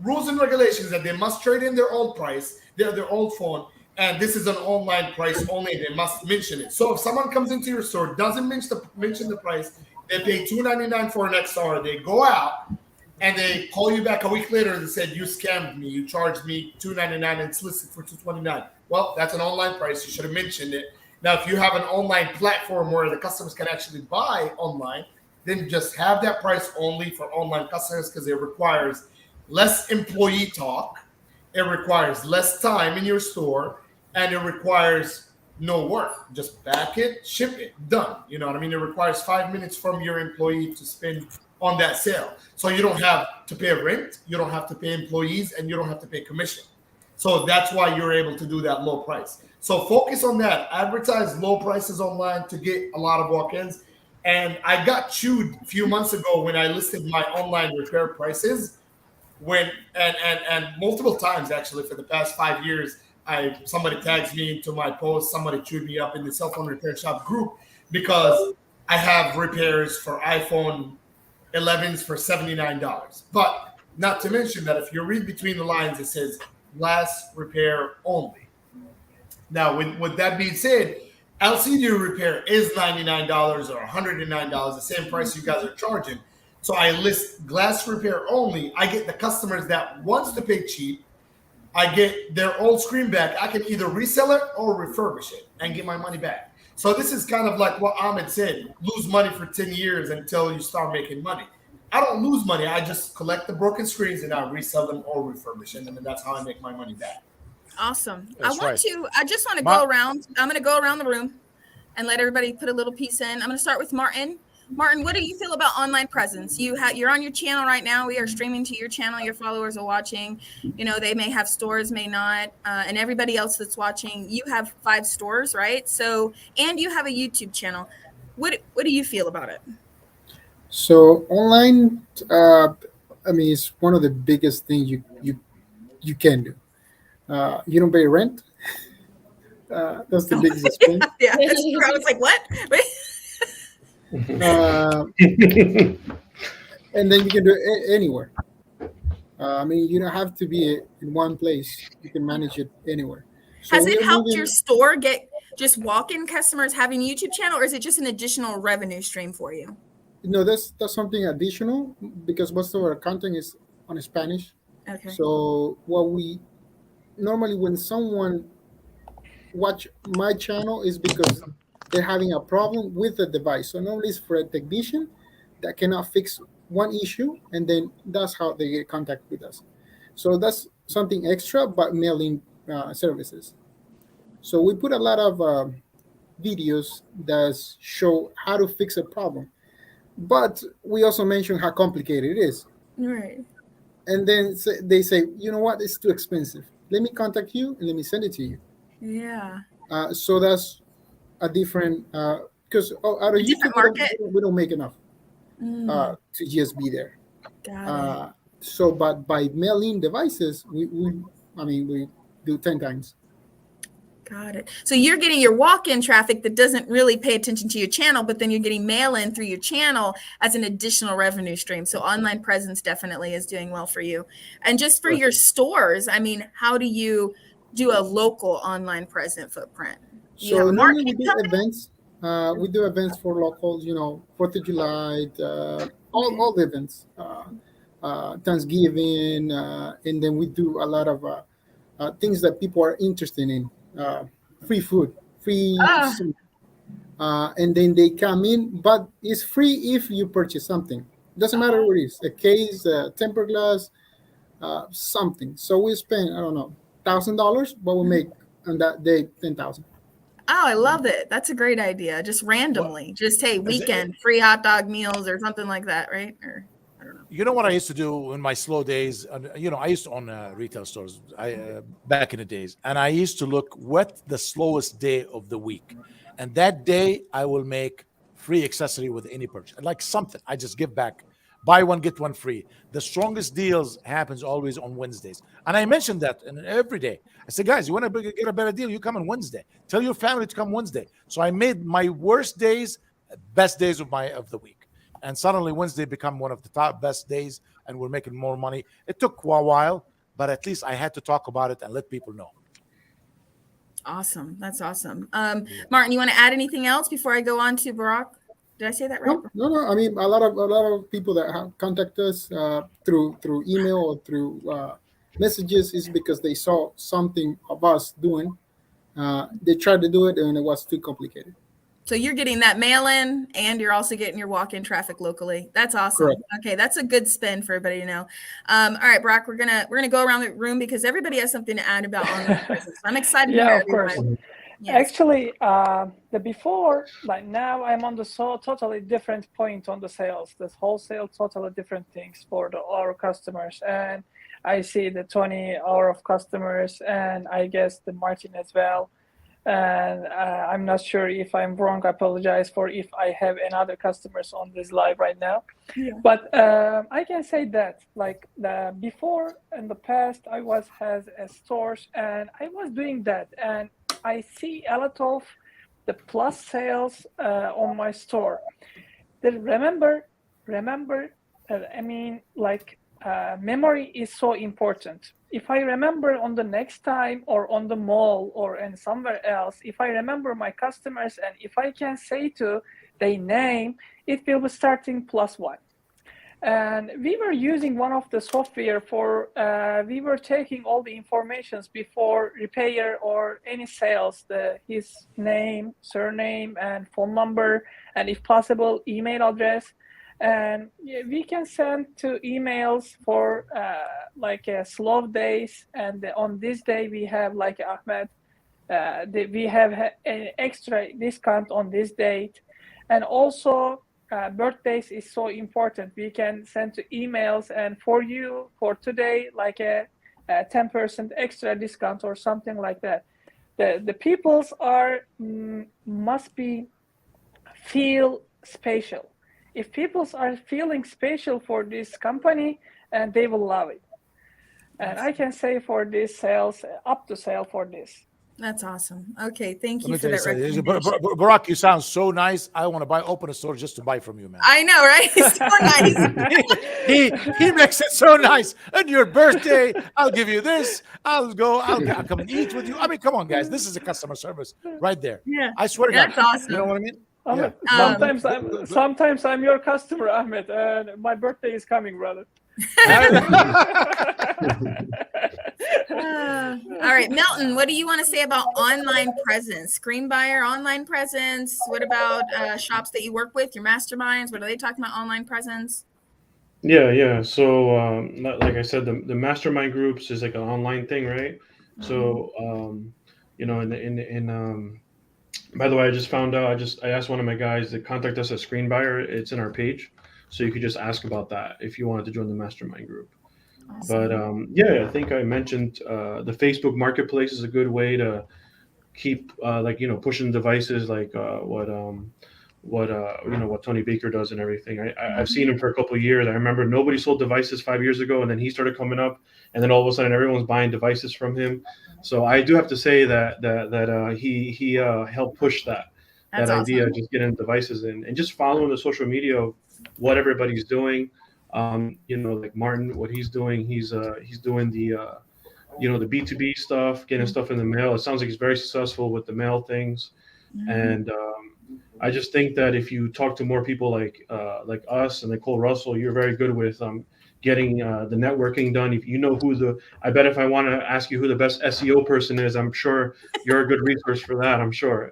rules and regulations that they must trade in their old price, their old phone, and this is an online price only. They must mention it. So if someone comes into your store, doesn't mention the price, they pay $2.99 for an XR. They go out and they call you back a week later and said, you scammed me. You charged me $2.99 and it's listed for $2.29. Well, that's an online price. You should have mentioned it. Now, if you have an online platform where the customers can actually buy online, then just have that price only for online customers because it requires less employee talk. It requires less time in your store, and it requires no work. Just back it, ship it, done. You know what I mean? It requires 5 minutes from your employee to spend on that sale. So you don't have to pay rent, you don't have to pay employees, and you don't have to pay commission. So that's why you're able to do that low price. So focus on that. Advertise low prices online to get a lot of walk-ins. And I got chewed a few months ago when I listed my online repair prices. And multiple times actually for the past 5 years, somebody tags me into my post, somebody chewed me up in the cell phone repair shop group because I have repairs for iPhone 11s for $79. But not to mention that if you read between the lines, it says glass repair only. Now, with that being said, LCD repair is $99 or $109, the same price you guys are charging. So I list glass repair only. I get the customers that wants to pay cheap. I get their old screen back. I can either resell it or refurbish it and get my money back. So this is kind of like what Ahmed said, lose money for 10 years until you start making money. I don't lose money. I just collect the broken screens and I resell them or refurbish them. And that's how I make my money back. Awesome. That's I just want to go around. I'm going to go around the room and let everybody put a little piece in. I'm going to start with Martin. Martin, what do you feel about online presence? You're on your channel right now. We are streaming to your channel. Your followers are watching. You know, they may have stores, may not. And everybody else that's watching, you have 5 stores, right? So, and you have a YouTube channel. What do you feel about it? So online, it's one of the biggest things you can do. You don't pay rent. That's the biggest expense. Yeah, that's true. I was like, what? And then you can do it anywhere. You don't have to be in one place. You can manage it anywhere. So has it helped your store get just walk-in customers having a YouTube channel, or is it just an additional revenue stream for you? No, that's something additional because most of our content is on Spanish. Okay. So normally when someone watch my channel is because they're having a problem with the device. So normally it's for a technician that cannot fix one issue, and then that's how they get contact with us. So that's something extra, but mailing services. So we put a lot of videos that show how to fix a problem, but we also mention how complicated it is. Right. And then they say, you know what, it's too expensive. Let me contact you and let me send it to you. Yeah. So that's a different because out of YouTube we don't make enough to just be there. Got it. So, but by mailing devices, we do 10 times. Got it. So you're getting your walk-in traffic that doesn't really pay attention to your channel, but then you're getting mail-in through your channel as an additional revenue stream. So online presence definitely is doing well for you. And just for your stores, how do you do a local online present footprint? So normally we do events. We do events for locals, 4th of July, all the events, Thanksgiving, and then we do a lot of things that people are interested in. Free food, free, and then they come in, but it's free if you purchase something. Doesn't matter what it is, a case, a tempered glass, something. So we spend, I don't know, $1,000, but we make on that day 10,000. Oh, I love it. That's a great idea. Just randomly, hey, weekend free hot dog meals or something like that, right? Or I don't know. You know what I used to do in my slow days? I used to own retail stores back in the days, and I used to look what the slowest day of the week, and that day I will make free accessory with any purchase, like something. I just give back. Buy one, get one free. The strongest deals happens always on Wednesdays. And I mentioned that every day. I said, guys, you want to get a better deal? You come on Wednesday. Tell your family to come Wednesday. So I made my worst days best days of the week. And suddenly Wednesday become one of the top best days, and we're making more money. It took a while, but at least I had to talk about it and let people know. Awesome. That's awesome. Martin, you want to add anything else before I go on to Barack? Did I say that right? No. I mean, a lot of people that have contacted us through email or through messages is because they saw something of us doing. They tried to do it and it was too complicated. So you're getting that mail in, and you're also getting your walk-in traffic locally. That's awesome. Correct. Okay, that's a good spin for everybody to know. All right, Brock, we're gonna go around the room because everybody has something to add about online presence. I'm excited. Yeah, to hear of course. Yes. Actually, the before, like now, I'm on the totally different point on the sales. This wholesale, totally different things for our customers, and I see the 20 hour of customers, and I guess the Martin as well. And I'm not sure if I'm wrong. I apologize for if I have another customers on this live right now. Yeah. But I can say that like before in the past, I has a stores and I was doing that, and I see a lot of the plus sales on my store. Remember, I mean, like memory is so important. If I remember on the next time or on the mall or in somewhere else, if I remember my customers and if I can say to their name, it will be starting +1. And we were using one of the software for, we were taking all the informations before repair or any sales, his name, surname, and phone number, and if possible, email address. And we can send to emails for like slow days. And on this day, we have like Ahmed, we have an extra discount on this date. And also birthdays is so important. We can send to emails and for you for today, like a 10% extra discount or something like that. The peoples must be feel special. If people are feeling special for this company, and they will love it. And I can say for this sales, up to sale for this. That's awesome. Okay, thank you for that. Barack, you sound so nice. I want to open a store just to buy from you, man. I know, right? It's so nice. he makes it so nice. And your birthday, I'll give you this. I'll come and eat with you. I mean, come on, guys. This is a customer service right there. Yeah, I swear to God. That's awesome. You know what I mean? Yeah. Sometimes I'm your customer, Ahmed, and my birthday is coming, brother. All right, Milton, what do you want to say about online presence? Screenbuyer online presence. What about shops that you work with, your masterminds? What are they talking about online presence? Yeah. So like I said, the mastermind groups is like an online thing, right? Mm-hmm. So by the way, I just found out. I asked one of my guys to contact us at Screenbuyer. It's in our page, so you could just ask about that if you wanted to join the mastermind group. Awesome. But I think I mentioned the Facebook Marketplace is a good way to keep pushing devices like what Tony Baker does and everything. I've seen him for a couple of years. I remember nobody sold devices 5 years ago, and then he started coming up, and then all of a sudden everyone's buying devices from him. So I do have to say that he helped push that idea, awesome. Just getting devices in and just following the social media of what everybody's doing. Like Martin, what he's doing, he's doing the the B2B stuff, getting stuff in the mail. It sounds like he's very successful with the mail things, and I just think that if you talk to more people like us and Nicole Russell, you're very good with getting the networking done. If you know I bet if I want to ask you who the best SEO person is, I'm sure you're a good resource for that. I'm sure.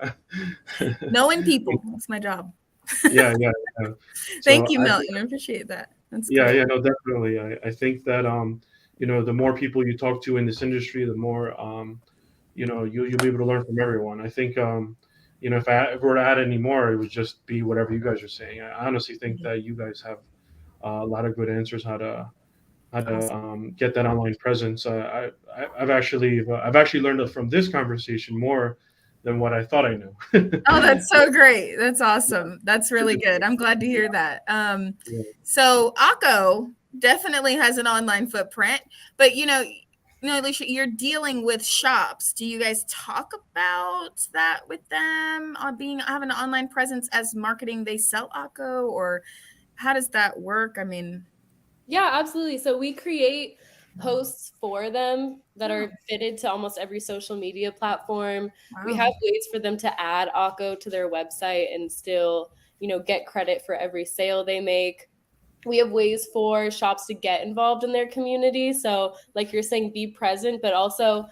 Knowing people, that's my job. Yeah. Thank you, Milton. I appreciate that. That's great. Yeah, no, definitely. I think that the more people you talk to in this industry, the more you'll be able to learn from everyone. I think if we were to add any more, it would just be whatever you guys are saying. I honestly think that you guys have a lot of good answers how to get that online presence. I've actually learned from this conversation more than what I thought I knew. Oh, that's so great. That's awesome. That's really good. I'm glad to hear that. So Akko definitely has an online footprint, but Alicia, you're dealing with shops. Do you guys talk about that with them on having an online presence as marketing? They sell Akko, or how does that work? I mean, yeah, absolutely. So we create posts for them that are fitted to almost every social media platform. wow. We have ways for them to add Akko to their website and still, get credit for every sale they make. We have ways for shops to get involved in their community. So like you're saying, be present, but also,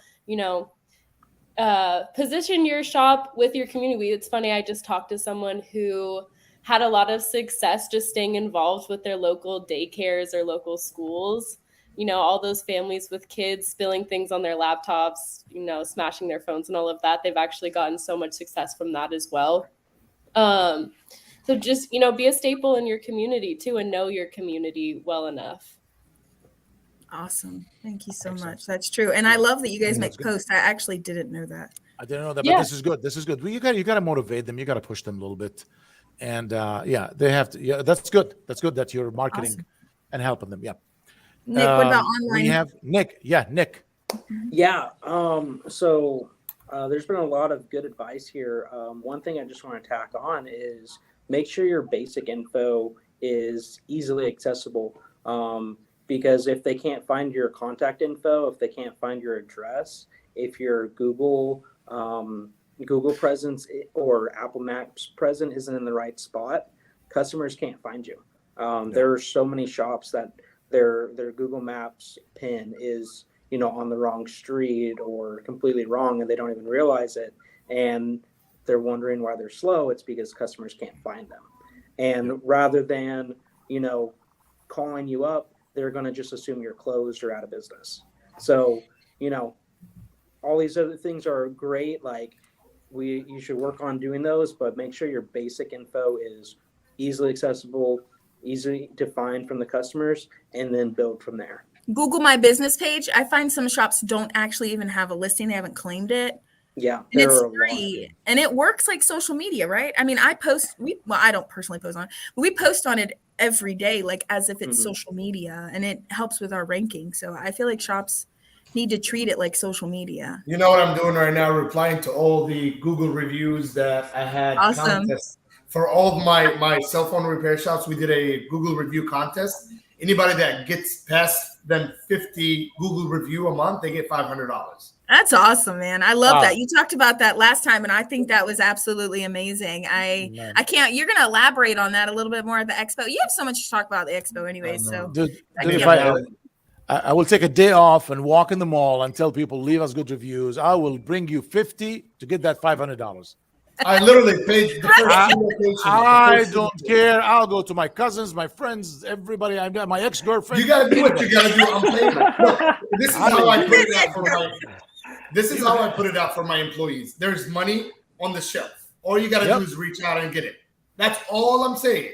position your shop with your community. It's funny, I just talked to someone who had a lot of success just staying involved with their local daycares or local schools. All those families with kids spilling things on their laptops, smashing their phones and all of that. They've actually gotten so much success from that as well. So just, be a staple in your community too, and know your community well enough. Awesome. Thank you so much. That's true. And I love that you guys make posts. I actually didn't know that. I didn't know that, but this is good. This is good. You got to motivate them. You got to push them a little bit. And they have to. Yeah, that's good. That's good that you're marketing and helping them. Yeah. Nick, what about online? We have Nick. Yeah, Nick. Yeah. So there's been a lot of good advice here. One thing I just want to tack on is make sure your basic info is easily accessible. Because if they can't find your contact info, if they can't find your address, if your Google presence or Apple Maps presence isn't in the right spot, customers can't find you. There are so many shops that their Google Maps pin is on the wrong street or completely wrong, and they don't even realize it, and they're wondering why they're slow. It's because customers can't find them, and rather than calling you up, they're going to just assume you're closed or out of business. So, all these other things are great. Like you should work on doing those, but make sure your basic info is easily accessible, easy to find from the customers, and then build from there. Google My Business page. I find some shops don't actually even have a listing. They haven't claimed it. Yeah. And it's free. And it works like social media, right? I mean, I don't personally post on it, but we post on it every day, like as if it's social media, and it helps with our ranking. So I feel like shops need to treat it like social media. You know what I'm doing right now? Replying to all the Google reviews that I had. Awesome. For all of my cell phone repair shops, we did a Google review contest. Anybody that gets past than 50 Google review a month, they get $500. That's awesome, man. I love that. You talked about that last time, and I think that was absolutely amazing. I can't. You're going to elaborate on that a little bit more at the expo. You have so much to talk about at the expo, anyway. So, if I will take a day off and walk in the mall and tell people leave us good reviews, I will bring you 50 to get that $500. I literally paid the first two locations. I don't care. I'll go to my cousins, my friends, everybody. I'm my ex-girlfriend. You gotta do what you gotta do. I'm paying. Look, this is how I put it out for my. This is how I put it out for my employees. There's money on the shelf. All you gotta do is reach out and get it. That's all I'm saying.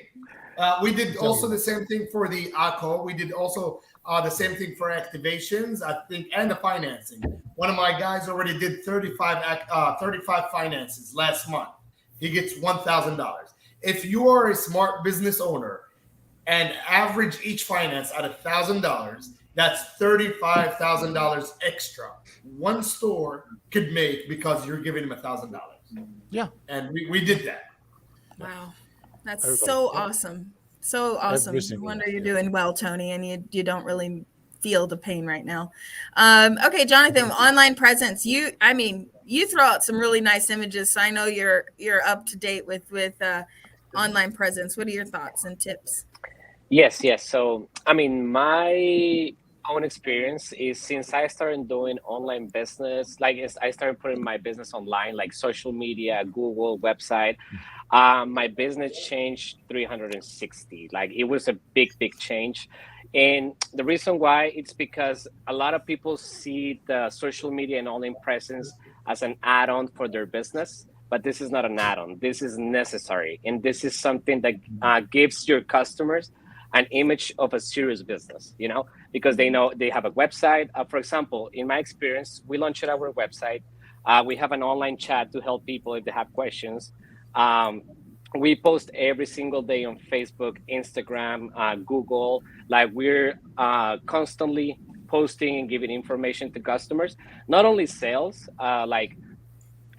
We did also the same thing for the Akko. We did also the same thing for activations, I think, and the financing. One of my guys already did 35 finances last month. He gets $1,000. If you are a smart business owner and average each finance at $1,000, that's $35,000 extra. One store could make because you're giving him $1,000. Yeah, and we did that. Wow, that's so awesome. So awesome. No wonder you're doing well, Tony, and you don't really feel the pain right now. Okay, Jonathan, online presence. You throw out some really nice images, so I know you're up to date with online presence. What are your thoughts and tips? Yes. So, my own experience is since I started doing online business, I started putting my business online, like social media, Google, website. My business changed 360. It was a big change. And the reason why, it's because a lot of people see the social media and online presence as an add-on for their business, but this is not an add-on. This is necessary. And this is something that gives your customers an image of a serious business, because they know they have a website. For example, in my experience, we launched our website. We have an online chat to help people if they have questions. We post every single day on Facebook, Instagram, Google. Like we're constantly posting and giving information to customers, not only sales, like,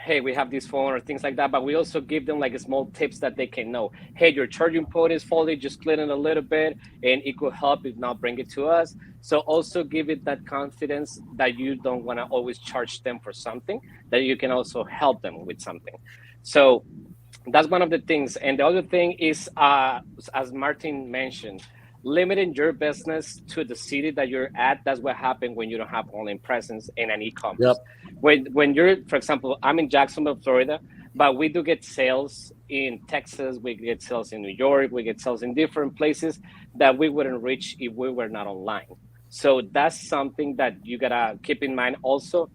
hey, we have this phone or things like that, but we also give them like small tips that they can know. Hey, your charging port is faulty, just clean it a little bit and it could help. If not, bring it to us. So also give it that confidence that you don't want to always charge them for something, that you can also help them with something. So that's one of the things. And the other thing is, as Martin mentioned, limiting your business to the city that you're at. That's what happened when you don't have online presence in an e-commerce. Yep. When you're, for example, I'm in Jacksonville, Florida, but we do get sales in Texas, we get sales in New York, we get sales in different places that we wouldn't reach if we were not online. So that's something that you gotta keep in mind. Also,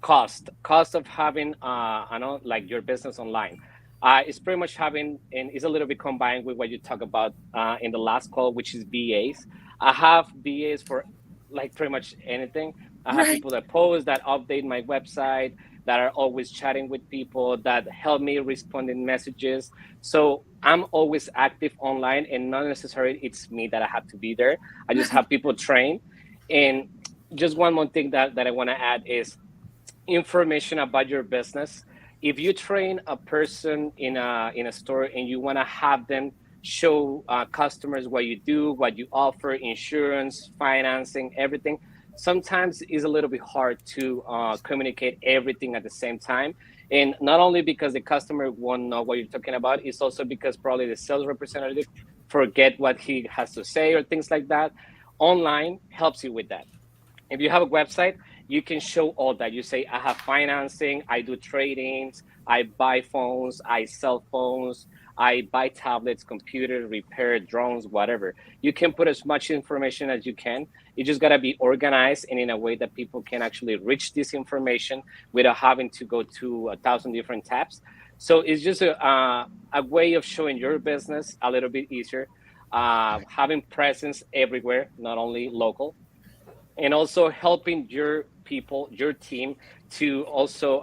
cost of having like your business online. It's pretty much having, and it's a little bit combined with what you talk about in the last call, which is BAs. I have BAs for like pretty much anything. I have people that post, that update my website, that are always chatting with people, that help me respond in messages. So I'm always active online, and not necessarily it's me that I have to be there. I just have people trained. And just one more thing that I want to add is information about your business. If you train a person in a store and you want to have them show customers what you do, what you offer, insurance, financing, everything, sometimes it's a little bit hard to communicate everything at the same time. And not only because the customer won't know what you're talking about, it's also because probably the sales representative forget what he has to say or things like that. Online helps you with that. If you have a website, you can show all that. You say, I have financing, I do tradings, I buy phones, I sell phones, I buy tablets, computers, repair drones, whatever. You can put as much information as you can. You just got to be organized and in a way that people can actually reach this information without having to go to 1,000 different tabs. So it's just a way of showing your business a little bit easier, having presence everywhere, not only local, and also helping your people, your team, to also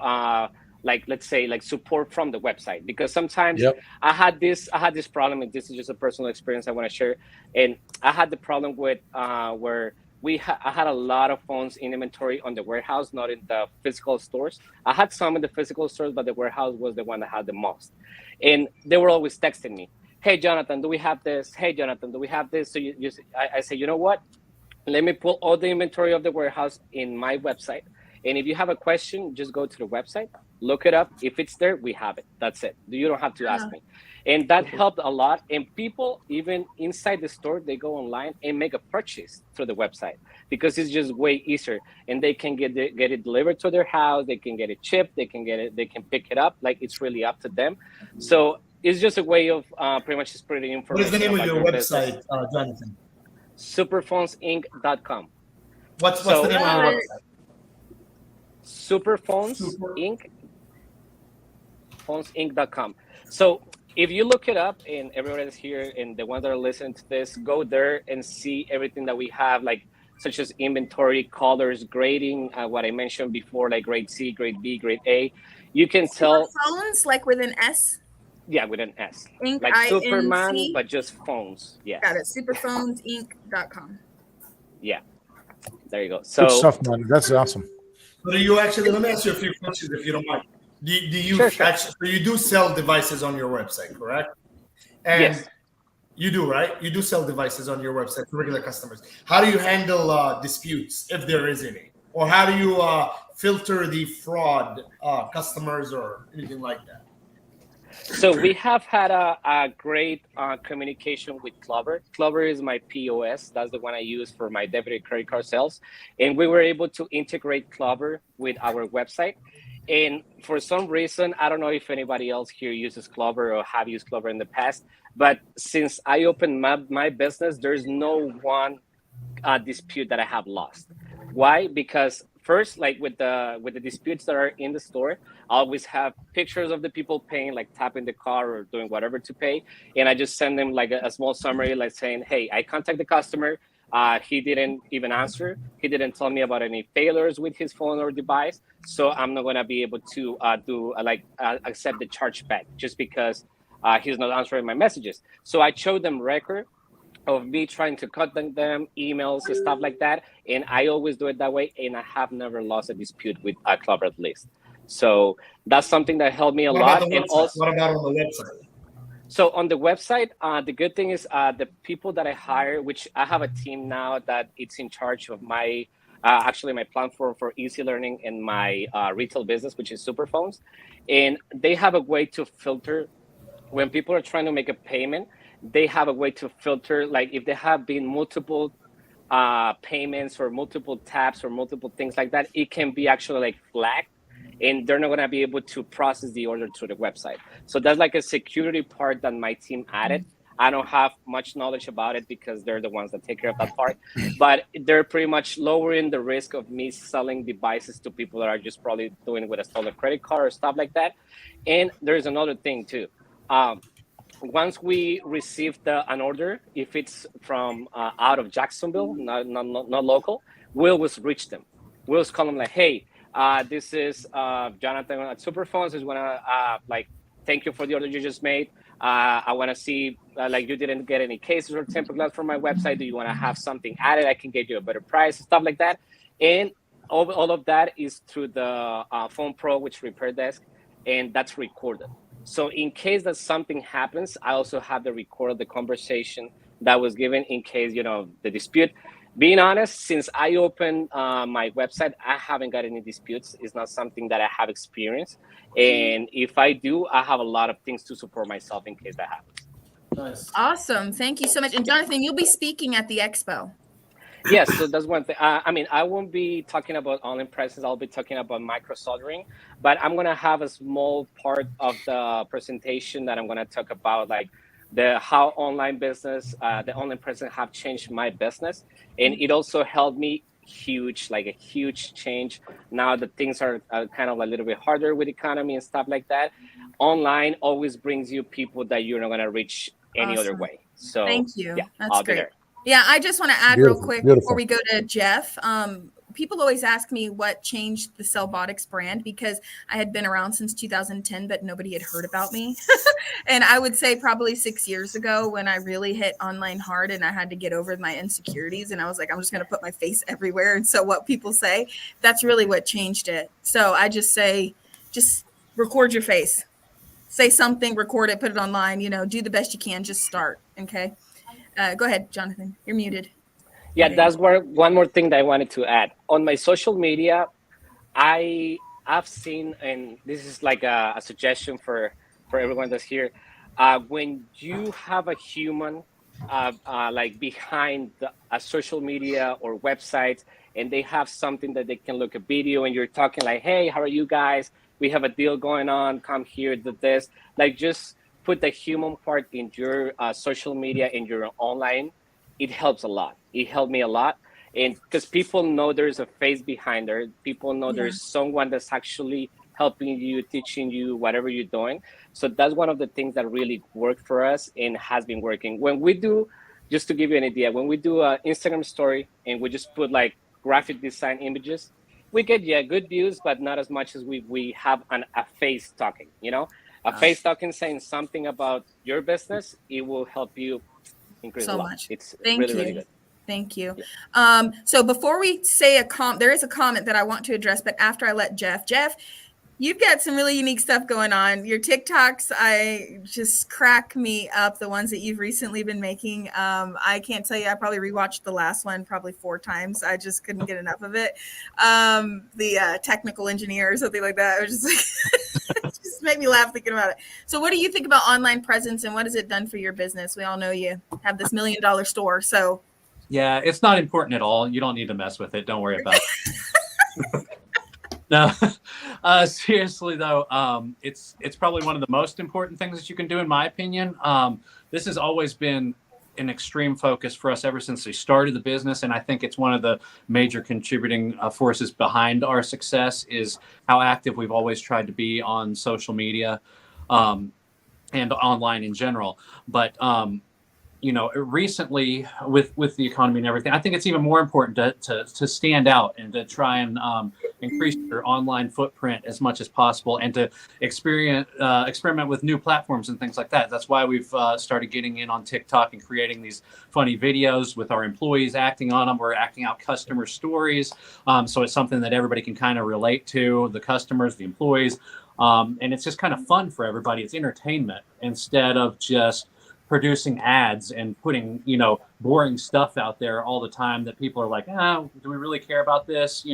like, let's say, like support from the website. Because sometimes I had this problem, and this is just a personal experience I want to share. And I had the problem with where I had a lot of phones in inventory on the warehouse, not in the physical stores. I had some in the physical stores, but the warehouse was the one that had the most. And they were always texting me, hey, Jonathan, do we have this? Hey, Jonathan, do we have this? So I say, you know what? Let me pull all the inventory of the warehouse in my website. And if you have a question, just go to the website, look it up. If it's there, we have it. That's it. You don't have to ask me. And that helped a lot. And people, even inside the store, they go online and make a purchase through the website because it's just way easier. And they can get it delivered to their house. They can get it shipped. They can pick it up. Like, it's really up to them. So it's just a way of pretty much spreading information. What is the name of your website, Jonathan? Superphonesinc.com. What's the name of your website? Phonesinc.com. So if you look it up, and everyone is here and the ones that are listening to this, go there and see everything that we have, like such as inventory, colors, grading, what I mentioned before, like grade C, grade B, grade A. You can tell phones, like with an S. Yeah, with an S. Inc, like Superman, INC? but just phones. Yeah. Got it. Superphonesinc.com. Yeah. There you go. So good stuff, man. That's awesome. So do you actually, let me ask you a few questions if you don't mind. Do you actually, so you do sell devices on your website, correct? And yes. You do, right? You do sell devices on your website to regular customers. How do you handle disputes, if there is any? Or how do you filter the fraud customers or anything like that? So we have had a great communication with Clover. Clover is my POS. That's the one I use for my debit and credit card sales. And we were able to integrate Clover with our website. And for some reason, I don't know if anybody else here uses Clover or have used Clover in the past, but since I opened my business, there's no one dispute that I have lost. Why? Because first, like with the disputes that are in the store, I always have pictures of the people paying, like tapping the card or doing whatever to pay. And I just send them like a small summary, like saying, hey, I contact the customer. He didn't even answer. He didn't tell me about any failures with his phone or device. So I'm not gonna be able to accept the chargeback just because he's not answering my messages. So I showed them record of me trying to contact them, emails, and stuff like that. And I always do it that way. And I have never lost a dispute with a club at least. So that's something that helped me a lot. And also, what about on the website? So on the website, the good thing is the people that I hire, which I have a team now that it's in charge of my, actually my platform for easy learning and my retail business, which is Superphones. And they have a way to filter when people are trying to make a payment. They have a way to filter, like if there have been multiple payments or multiple taps or multiple things like that, it can be actually like flagged, and they're not going to be able to process the order through the website. So that's like a security part that my team added. I don't have much knowledge about it because they're the ones that take care of that part, but they're pretty much lowering the risk of me selling devices to people that are just probably doing it with a stolen credit card or stuff like that. And there's another thing too. Once we receive an order, if it's from out of Jacksonville, not local, we'll always reach them. We'll always call them like, hey, this is Jonathan at Superphones. Just want to thank you for the order you just made. I want to see like you didn't get any cases or tempered glass from my website. Do you want to have something added? I can get you a better price, stuff like that. And all of that is through the Phone Pro, which repair desk, and that's recorded. So in case that something happens, I also have the record of the conversation that was given in case, the dispute. Being honest, since I opened my website, I haven't got any disputes. It's not something that I have experienced. And if I do, I have a lot of things to support myself in case that happens. Nice. Awesome. Thank you so much. And Jonathan, you'll be speaking at the expo. Yes, so that's one thing. I won't be talking about online presence. I'll be talking about micro soldering, but I'm going to have a small part of the presentation that I'm going to talk about, like how online business, the online presence have changed my business. And it also helped me a huge change. Now that things are kind of a little bit harder with economy and stuff like that. Online always brings you people that you're not going to reach any other way. So thank you. Yeah, That's I'll great. be there. Yeah, I just want to add real quick before we go to Jeff. People always ask me what changed the Cellbotics brand because I had been around since 2010, but nobody had heard about me. And I would say probably 6 years ago when I really hit online hard and I had to get over my insecurities. And I was like, I'm just going to put my face everywhere. And so what people say, that's really what changed it. So I just say, just record your face. Say something, record it, put it online, do the best you can, just start. Okay. Go ahead, Jonathan. You're muted. Yeah, that's one more thing that I wanted to add. On my social media, I've seen, and this is like a suggestion for everyone that's here, when you have a human like behind a social media or website, and they have something that they can look at video, and you're talking like, hey, how are you guys? We have a deal going on. Come here, do this. Like, just put the human part in your social media, in your online. It helps a lot. It helped me a lot. And because people know there's a face behind there, people know there's someone that's actually helping you, teaching you, whatever you're doing. So that's one of the things that really worked for us and has been working. When we do, just to give you an idea, when we do an Instagram story and we just put like graphic design images, we get good views, but not as much as we have a face talking, a face talking, saying something about your business. It will help you increase so a lot. Much. It's Thank really, you. really good. Thank you. Yeah. So before we say there is a comment that I want to address, but after I let Jeff, you've got some really unique stuff going on. Your TikToks, I just crack me up. The ones that you've recently been making. I can't tell you, I probably rewatched the last one probably 4 times. I just couldn't get enough of it. The technical engineer or something like that. It was just like, it just made me laugh thinking about it. So what do you think about online presence and what has it done for your business? We all know you have this $1 million store. So yeah, it's not important at all. You don't need to mess with it. Don't worry about it. No, seriously though, it's probably one of the most important things that you can do, in my opinion. This has always been an extreme focus for us ever since we started the business, and I think it's one of the major contributing forces behind our success is how active we've always tried to be on social media and online in general. But recently with the economy and everything, I think it's even more important to stand out and to try and increase your online footprint as much as possible, and to experiment with new platforms and things like that. That's why we've started getting in on TikTok and creating these funny videos with our employees acting on them. We're acting out customer stories, so it's something that everybody can kind of relate to, the customers, the employees, and it's just kind of fun for everybody. It's entertainment instead of just producing ads and putting, boring stuff out there all the time that people are like, do we really care about this?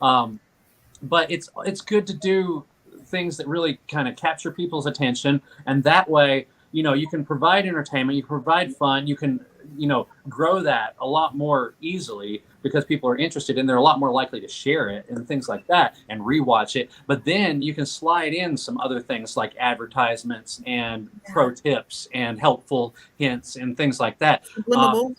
But it's good to do things that really kind of capture people's attention. And that way, you can provide entertainment, you can provide fun, you can, grow that a lot more easily because people are interested and they're a lot more likely to share it and things like that and rewatch it. But then you can slide in some other things like advertisements and pro tips and helpful hints and things like that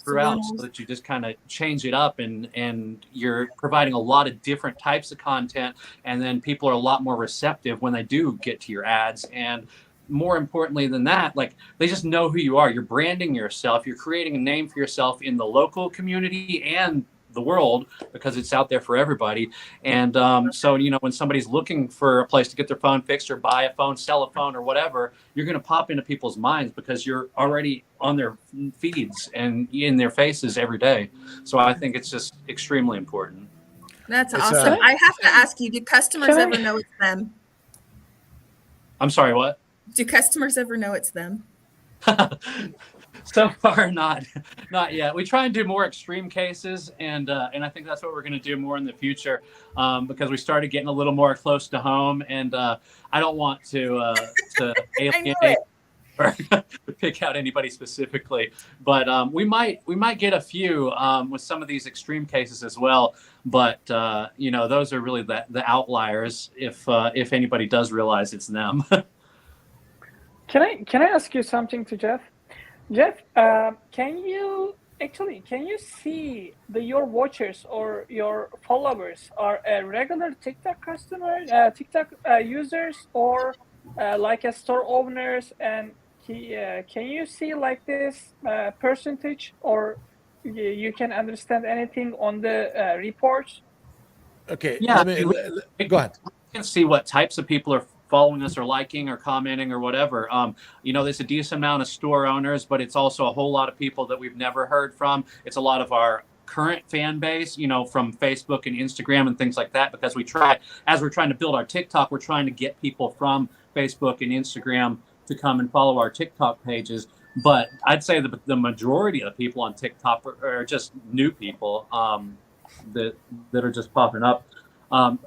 throughout, so that you just kind of change it up, and you're providing a lot of different types of content, and then people are a lot more receptive when they do get to your ads. And more importantly than that, like, they just know who you are. You're branding yourself. You're creating a name for yourself in the local community and the world, because it's out there for everybody. And so, when somebody's looking for a place to get their phone fixed or buy a phone, sell a phone, or whatever, you're going to pop into people's minds because you're already on their feeds and in their faces every day. So I think it's just extremely important. That's awesome. I have to ask you, do customers ever know it's them? I'm sorry, what? Do customers ever know it's them? So far, not yet. We try and do more extreme cases, and I think that's what we're going to do more in the future, because we started getting a little more close to home, and I don't want to alienate or pick out anybody specifically, but we might get a few with some of these extreme cases as well. But those are really the outliers. If anybody does realize it's them. Can I ask you something to Jeff? Jeff, can you see your watchers or your followers are a regular TikTok customer, TikTok users, or like a store owners? And can you see like this percentage, or you can understand anything on the reports? Okay. Yeah. Go ahead. You can see what types of people are following us or liking or commenting or whatever. There's a decent amount of store owners, but it's also a whole lot of people that we've never heard from. It's a lot of our current fan base, from Facebook and Instagram and things like that, because as we're trying to build our TikTok, we're trying to get people from Facebook and Instagram to come and follow our TikTok pages. But I'd say the majority of the people on TikTok are just new people that are just popping up.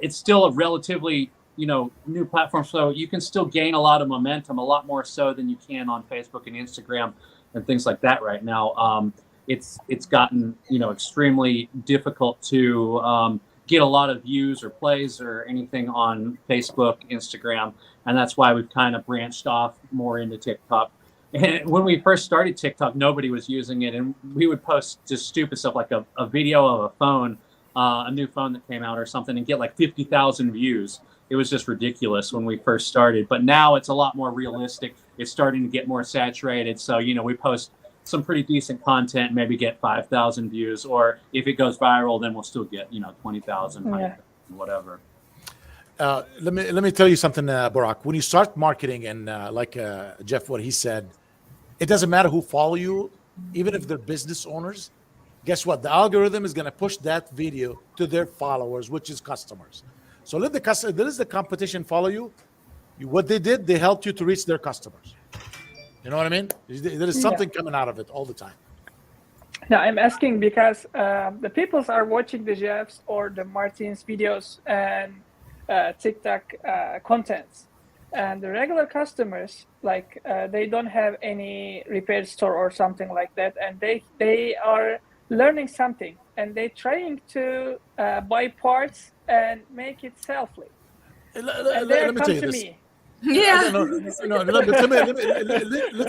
It's still a relatively new platform, so you can still gain a lot of momentum, a lot more so than you can on Facebook and Instagram and things like that right now. It's gotten extremely difficult to get a lot of views or plays or anything on Facebook, Instagram, and that's why we've kind of branched off more into TikTok. And when we first started TikTok, nobody was using it, and we would post just stupid stuff like a video of a phone, a new phone that came out or something, and get like 50,000 views. It was just ridiculous when we first started, but now it's a lot more realistic. It's starting to get more saturated. So, we post some pretty decent content, maybe get 5,000 views, or if it goes viral, then we'll still get, 20,000, whatever. Let me tell you something, Barack. When you start marketing, and like Jeff, what he said, it doesn't matter who follow you, even if they're business owners. Guess what? The algorithm is going to push that video to their followers, which is customers. So let the competition follow you. What they did, they helped you to reach their customers. You know what I mean? There is something coming out of it all the time. No, I'm asking because the people are watching the Jeffs or the Martin's videos and TikTok contents, and the regular customers, like they don't have any repair store or something like that, and they are learning something, and they're trying to buy parts and make it safely. And they come to me. Yeah. No.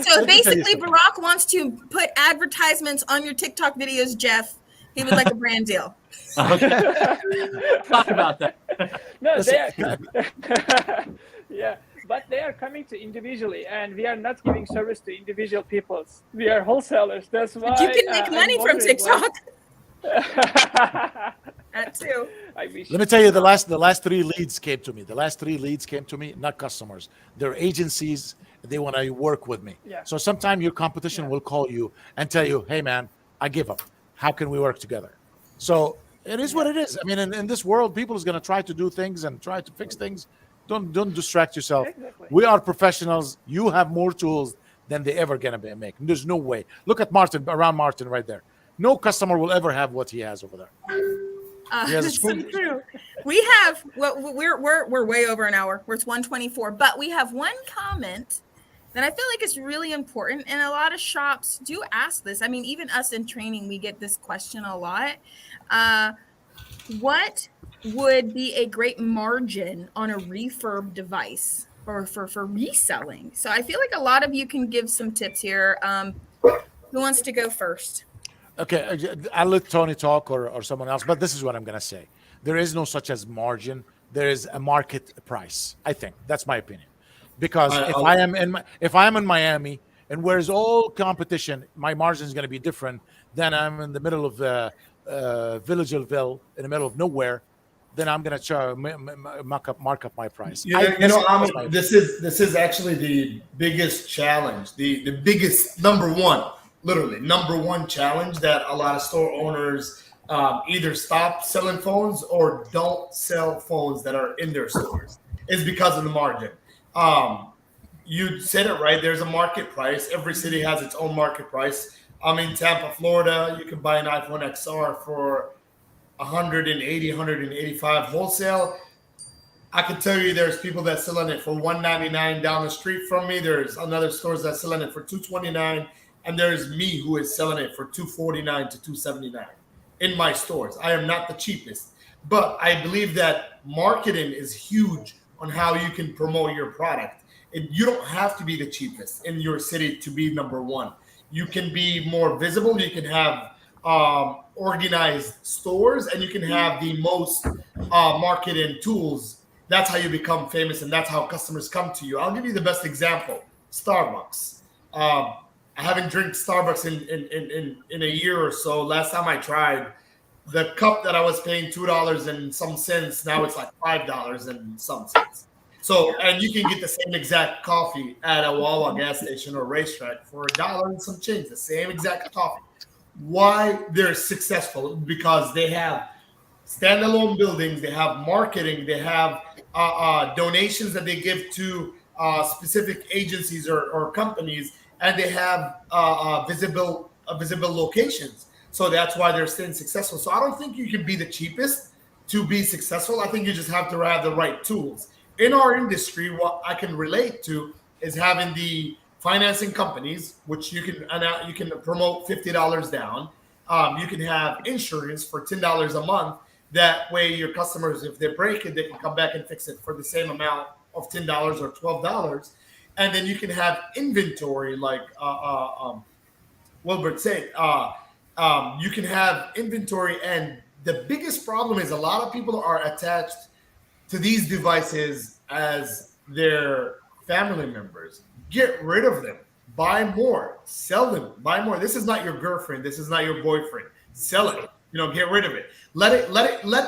So basically, Barack wants to put advertisements on your TikTok videos, Jeff. He would like a brand deal. Okay. Talk about that. No, yeah. but they are coming to individually, and we are not giving service to individual peoples. We are wholesalers. That's why You can make I'm money from wondering, TikTok. Like, That too. I wish. Let me tell you, the last three leads came to me. The last three leads came to me, not customers. They're agencies. They want to work with me. Yeah. So sometime your competition will call you and tell you, "Hey, man, I give up. How can we work together?" So it is what it is. I mean, in this world, people is going to try to do things and try to fix things. Don't distract yourself. Exactly. We are professionals. You have more tools than they ever going to make. There's no way. Look at Martin, around Martin right there. No customer will ever have what he has over there. That's so true. We have we're way over an hour. We're 124, but we have one comment that I feel like is really important, and a lot of shops do ask this. I mean, even us in training, we get this question a lot. What would be a great margin on a refurb device or for reselling? So I feel like a lot of you can give some tips here. Who wants to go first? Okay, I'll let Tony talk or someone else, but this is what I'm going to say. There is no such as margin. There is a market price. I think that's my opinion. Because if I am in Miami and where's all competition, my margin is going to be different than I'm in the middle of Villageville, in the middle of nowhere. Then I'm going to mark up my price. This is actually the biggest challenge, the biggest number one challenge that a lot of store owners either stop selling phones or don't sell phones that are in their stores is because of the margin. You said it right. There's a market price. Every city has its own market price. I'm in Tampa, Florida. You can buy an iPhone XR for 180, 185 wholesale. I can tell you there's people that selling it for $199 down the street from me. There's another stores that selling it for $229, and there's me who is selling it for $249 to $279 in my stores. I am not the cheapest, but I believe that marketing is huge on how you can promote your product. You don't have to be the cheapest in your city to be number one. You can be more visible. You can have organized stores, and you can have the most marketing tools. That's how you become famous, and that's how customers come to you. I'll give you the best example: Starbucks. I haven't drank Starbucks in a year or so. Last time I tried, the cup that I was paying $2 and some cents, now it's like $5 and some cents. So, and you can get the same exact coffee at a Wawa gas station or racetrack for $1 and some change, the same exact coffee. Why they're successful? Because they have standalone buildings, they have marketing, they have donations that they give to specific agencies or companies, and they have visible locations. So that's why they're staying successful. So I don't think you can be the cheapest to be successful. I think you just have to have the right tools. In our industry, what I can relate to is having the financing companies, which you can promote $50 down. You can have insurance for $10 a month. That way, your customers, if they break it, they can come back and fix it for the same amount of $10 or $12. And then you can have inventory, like Wilbert said. You can have inventory, and the biggest problem is a lot of people are attached to these devices as their family members. Get rid of them. Buy more. Sell them. Buy more. This is not your girlfriend. This is not your boyfriend. Sell it. Get rid of it. Let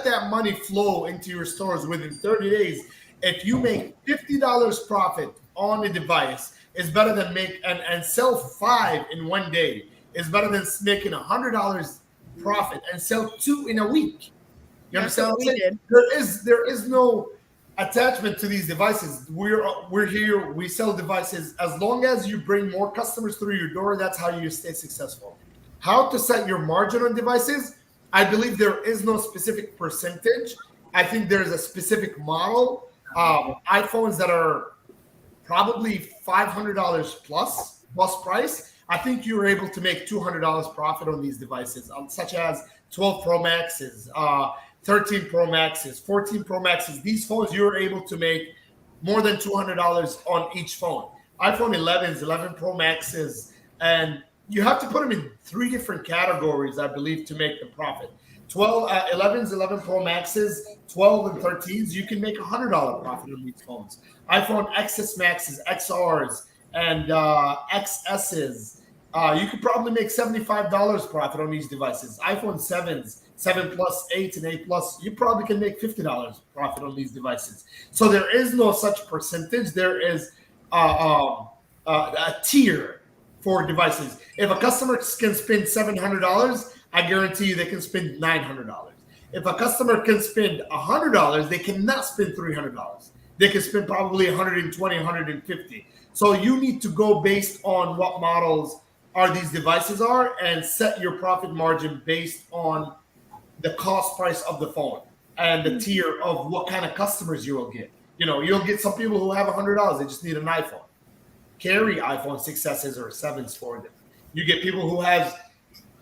that money flow into your stores within 30 days. If you make $50 profit on a device, it's better than and sell 5 in one day. It's better than making $100 profit and sell 2 in a week. You understand what I'm saying? There is no attachment to these devices. We're here. We sell devices. As long as you bring more customers through your door, that's how you stay successful. How to set your margin on devices? I believe there is no specific percentage. I think there's a specific model. iPhones that are probably $500 plus price. I think you're able to make $200 profit on these devices, such as 12 Pro Maxes, 13 Pro Maxes, 14 Pro Maxes. These phones, you're able to make more than $200 on each phone. iPhone 11s, 11 Pro Maxes, and you have to put them in 3 different categories, I believe, to make the profit. 11s, 11 Pro Maxes, 12 and 13s, you can make $100 profit on these phones. iPhone XS Maxes, XRs, and XSs. You could probably make $75 profit on these devices. iPhone 7s, 7 Plus, 8, and 8 Plus, you probably can make $50 profit on these devices. So there is no such percentage. There is a tier for devices. If a customer can spend $700, I guarantee you they can spend $900. If a customer can spend $100, they cannot spend $300. They can spend probably $120, $150. So you need to go based on what models are these devices are and set your profit margin based on the cost price of the phone and the tier of what kind of customers you will get. You know, you'll get some people who have $100. They just need an iPhone. Carry iPhone 6s or 7s for them. You get people who have,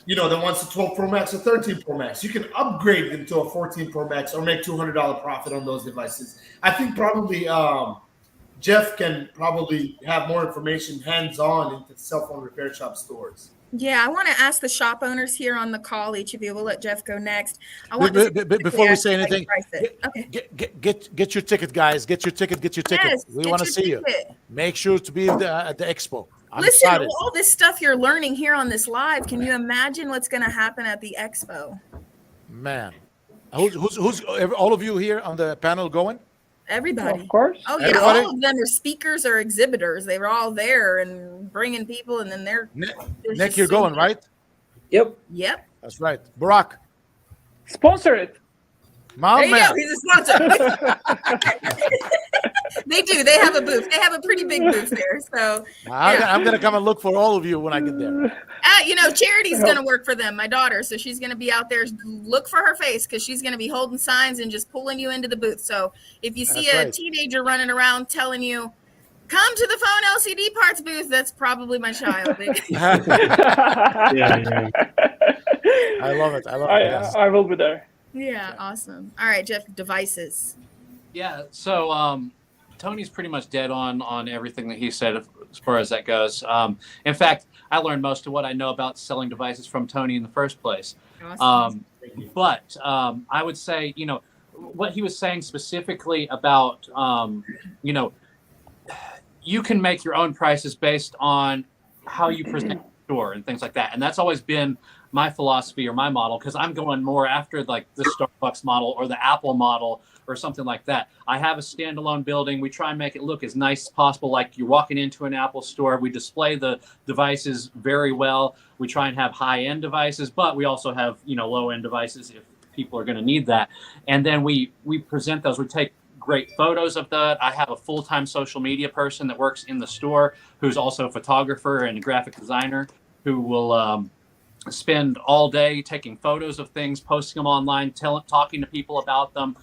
you know, that wants a 12 Pro Max or 13 Pro Max. You can upgrade them to a 14 Pro Max or make $200 profit on those devices. I think probably Jeff can probably have more information hands-on into cell phone repair shop stores. Yeah, I want to ask the shop owners here on the call, each of you. We'll let Jeff go next. I want before we say anything, okay. get your ticket, guys. Get your ticket. Yes, we want to see you. Make sure to be at the expo. I'm Listen, excited. all this stuff you're learning here on this live, can you imagine what's going to happen at the expo? Man, who's all of you here on the panel going? Everybody. Of course. Oh, yeah. Everybody? All of them are speakers or exhibitors. They were all there and bringing people, and then they're Nick, you're going, right? Yep. Yep. That's right. Barack. Sponsor it. My There you man. go. He's a sponsor. They do. They have a booth. They have a pretty big booth there. So I'm going to come and look for all of you when I get there. you know, Charity's going to work for them, my daughter. So she's going to be out there. Look for her face because she's going to be holding signs and just pulling you into the booth. So if you see a teenager running around telling you, come to the phone LCD parts booth, that's probably my child. Yeah. I love it. Yes. I will be there. Yeah, awesome. All right, Jeff, devices. Yeah, so Tony's pretty much dead on everything that he said as far as that goes. In fact, I learned most of what I know about selling devices from Tony in the first place. Awesome. But I would say, you know, what he was saying specifically about, you know, you can make your own prices based on how you present the store and things like that. And that's always been my philosophy or my model, because I'm going more after like the Starbucks model or the Apple model or something like that. I have a standalone building. We try and make it look as nice as possible, like you're walking into an Apple store. We display the devices very well. We try and have high-end devices, but we also have, you know, low-end devices if people are going to need that. And then we present those. We take great photos of that. I have a full-time social media person that works in the store who's also a photographer and a graphic designer who will spend all day taking photos of things, posting them online, talking to people about them,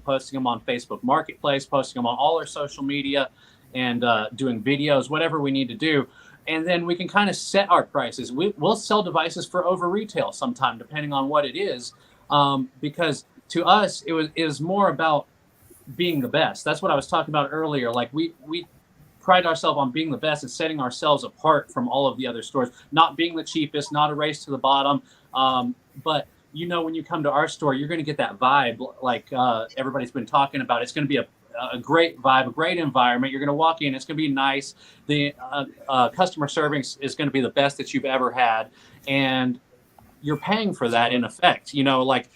posting them on Facebook Marketplace, posting them on all our social media, and doing videos, whatever we need to do. And then we can kind of set our prices. We'll sell devices for over retail sometime, depending on what it is, because to us, it is more about being the best. That's what I was talking about earlier. Like we pride ourselves on being the best and setting ourselves apart from all of the other stores, not being the cheapest, not a race to the bottom. But you know, when you come to our store, you're going to get that vibe like everybody's been talking about. It's going to be a great vibe, a great environment. You're going to walk in, it's going to be nice. The customer service is going to be the best that you've ever had. And you're paying for that in effect, you know, like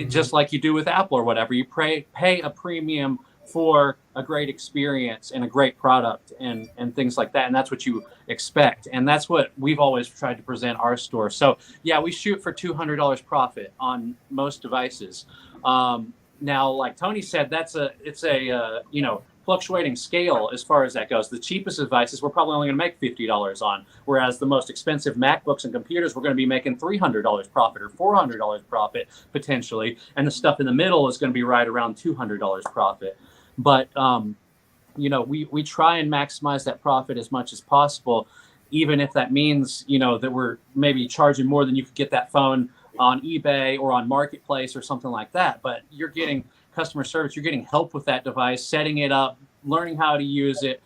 just like you do with Apple or whatever. You pay a premium for a great experience and a great product and things like that. And that's what you expect. And that's what we've always tried to present our store. So yeah, we shoot for $200 profit on most devices. Now, like Tony said, it's a you know, fluctuating scale as far as that goes. The cheapest devices we're probably only going to make $50 on, whereas the most expensive MacBooks and computers we're going to be making $300 profit or $400 profit potentially, and the stuff in the middle is going to be right around $200 profit. But you know, we try and maximize that profit as much as possible, even if that means, you know, that we're maybe charging more than you could get that phone on eBay or on Marketplace or something like that. But you're getting customer service, you're getting help with that device, setting it up, learning how to use it,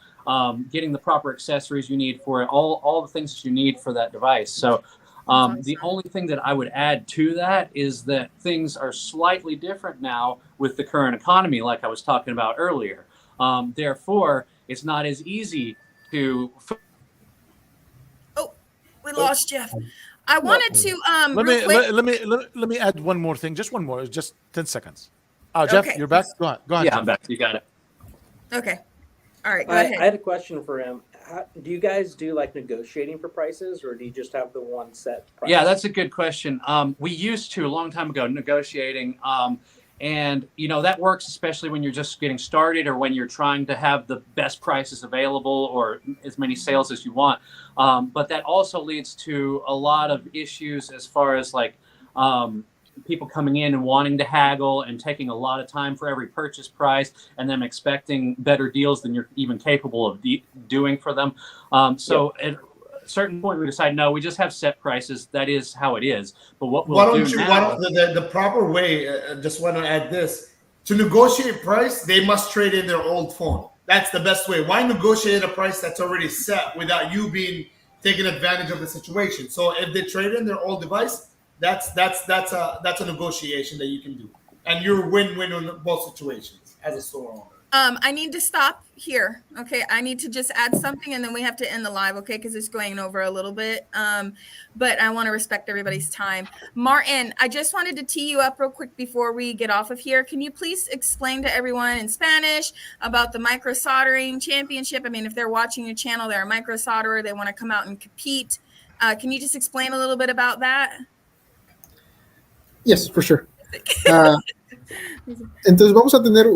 getting the proper accessories you need for it, all the things that you need for that device. So The only thing that I would add to that is that things are slightly different now with the current economy, like I was talking about earlier. Therefore, it's not as easy to. Oh, we lost Jeff. I wanted to let me add one more thing, just one more, just 10 seconds. Jeff, you're back. Go ahead. Yeah, Jeff. I'm back. You got it. Okay. All right. Go ahead. I had a question for him. Do you guys do like negotiating for prices, or do you just have the one set price? Yeah, that's a good question. We used to a long time ago negotiating, and that works especially when you're just getting started or when you're trying to have the best prices available or as many sales as you want. But that also leads to a lot of issues as far as like people coming in and wanting to haggle and taking a lot of time for every purchase price and them expecting better deals than you're even capable of doing for them. At a certain point, we decided, no, we just have set prices. That is how it is. But what we'll the proper way, just want to add this, to negotiate price, they must trade in their old phone. That's the best way. Why negotiate a price that's already set without you being taking advantage of the situation? So if they trade in their old device, that's a negotiation that you can do, and you're win-win in both situations as a store owner. I need to stop here. Okay, I need to just add something, and then we have to end the live. Okay, because it's going over a little bit. But I want to respect everybody's time. Martin, I just wanted to tee you up real quick before we get off of here. Can you please explain to everyone in Spanish about the micro soldering championship? I mean, if they're watching your channel, they're a micro solderer, they want to come out and compete. Can you just explain a little bit about that? Yes, for sure. Entonces vamos a tener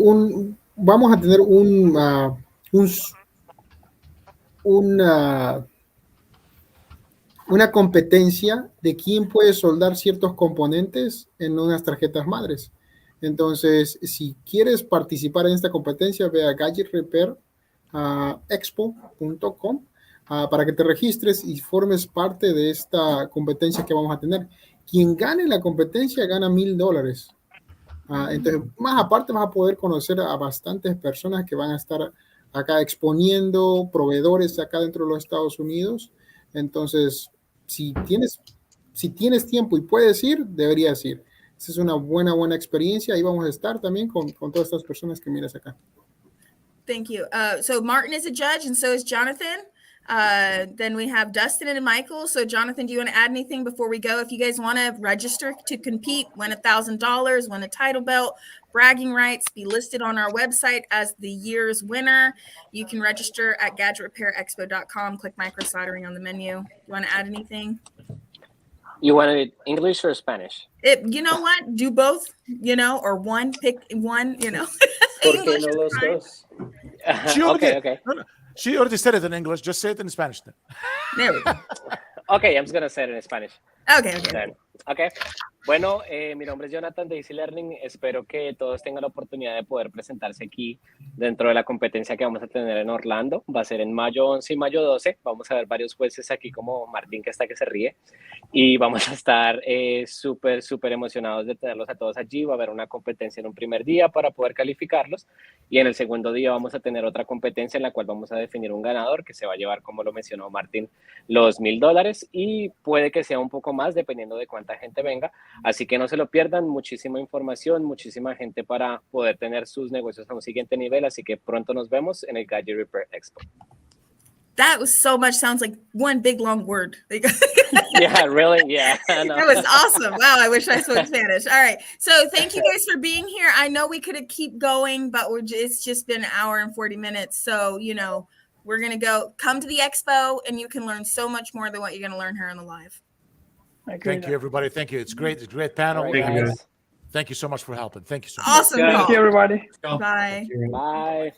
una competencia de quién puede soldar ciertos componentes en unas tarjetas madres. Entonces, si quieres participar en esta competencia, ve a gadgetrepairexpo.com para que te registres y formes parte de esta competencia que vamos a tener. Quien gane la competencia gana $1,000. Entonces, más aparte vas a poder conocer a bastantes personas que van a estar acá exponiendo, proveedores acá dentro de los Estados Unidos. Entonces, si tienes tiempo y puedes ir, deberías ir. Esa es una buena experiencia. Ahí vamos a estar también con todas estas personas que miras acá. Thank you. So Martin is a judge, and so is Jonathan. Then we have Dustin and Michael. So Jonathan, do you want to add anything before we go? If you guys want to register to compete, win $1,000, win a title belt, bragging rights, be listed on our website as the year's winner, you can register at gadgetrepairexpo.com. Click micro soldering on the menu. You want to add anything? You want it English or Spanish? You know what? Do both, or one, pick one, English is fine. Okay. No. She already said it in English. Just say it in Spanish then. There we go. Okay, I'm just going to say it in Spanish. Okay. Then. Okay. Bueno, mi nombre es Jonathan de Easy Learning. Espero que todos tengan la oportunidad de poder presentarse aquí dentro de la competencia que vamos a tener en Orlando. Va a ser en mayo 11 y mayo 12. Vamos a ver varios jueces aquí como Martín, que está que se ríe. Y vamos a estar súper emocionados de tenerlos a todos allí. Va a haber una competencia en un primer día para poder calificarlos. Y en el segundo día vamos a tener otra competencia en la cual vamos a definir un ganador que se va a llevar, como lo mencionó Martín, los $1,000. Y puede que sea un poco más dependiendo de cuánta gente venga. Así que no se lo pierdan, muchísima información, muchísima gente para poder tener sus negocios a un siguiente nivel, así que pronto nos vemos en el Gadget Repair Expo. That was so much, sounds like one big long word. Yeah, really? Yeah. That was awesome. Wow, I wish I spoke Spanish. All right. So thank you guys for being here. I know we could keep going, but it's just been an hour and 40 minutes. So, we're going to come to the expo and you can learn so much more than what you're going to learn here on the live. Thank you, everybody. Thank you. It's great. It's a great panel. Thank you, guys. Thank you so much for helping. Thank you so much. Awesome. Thank you, everybody. Bye. Bye.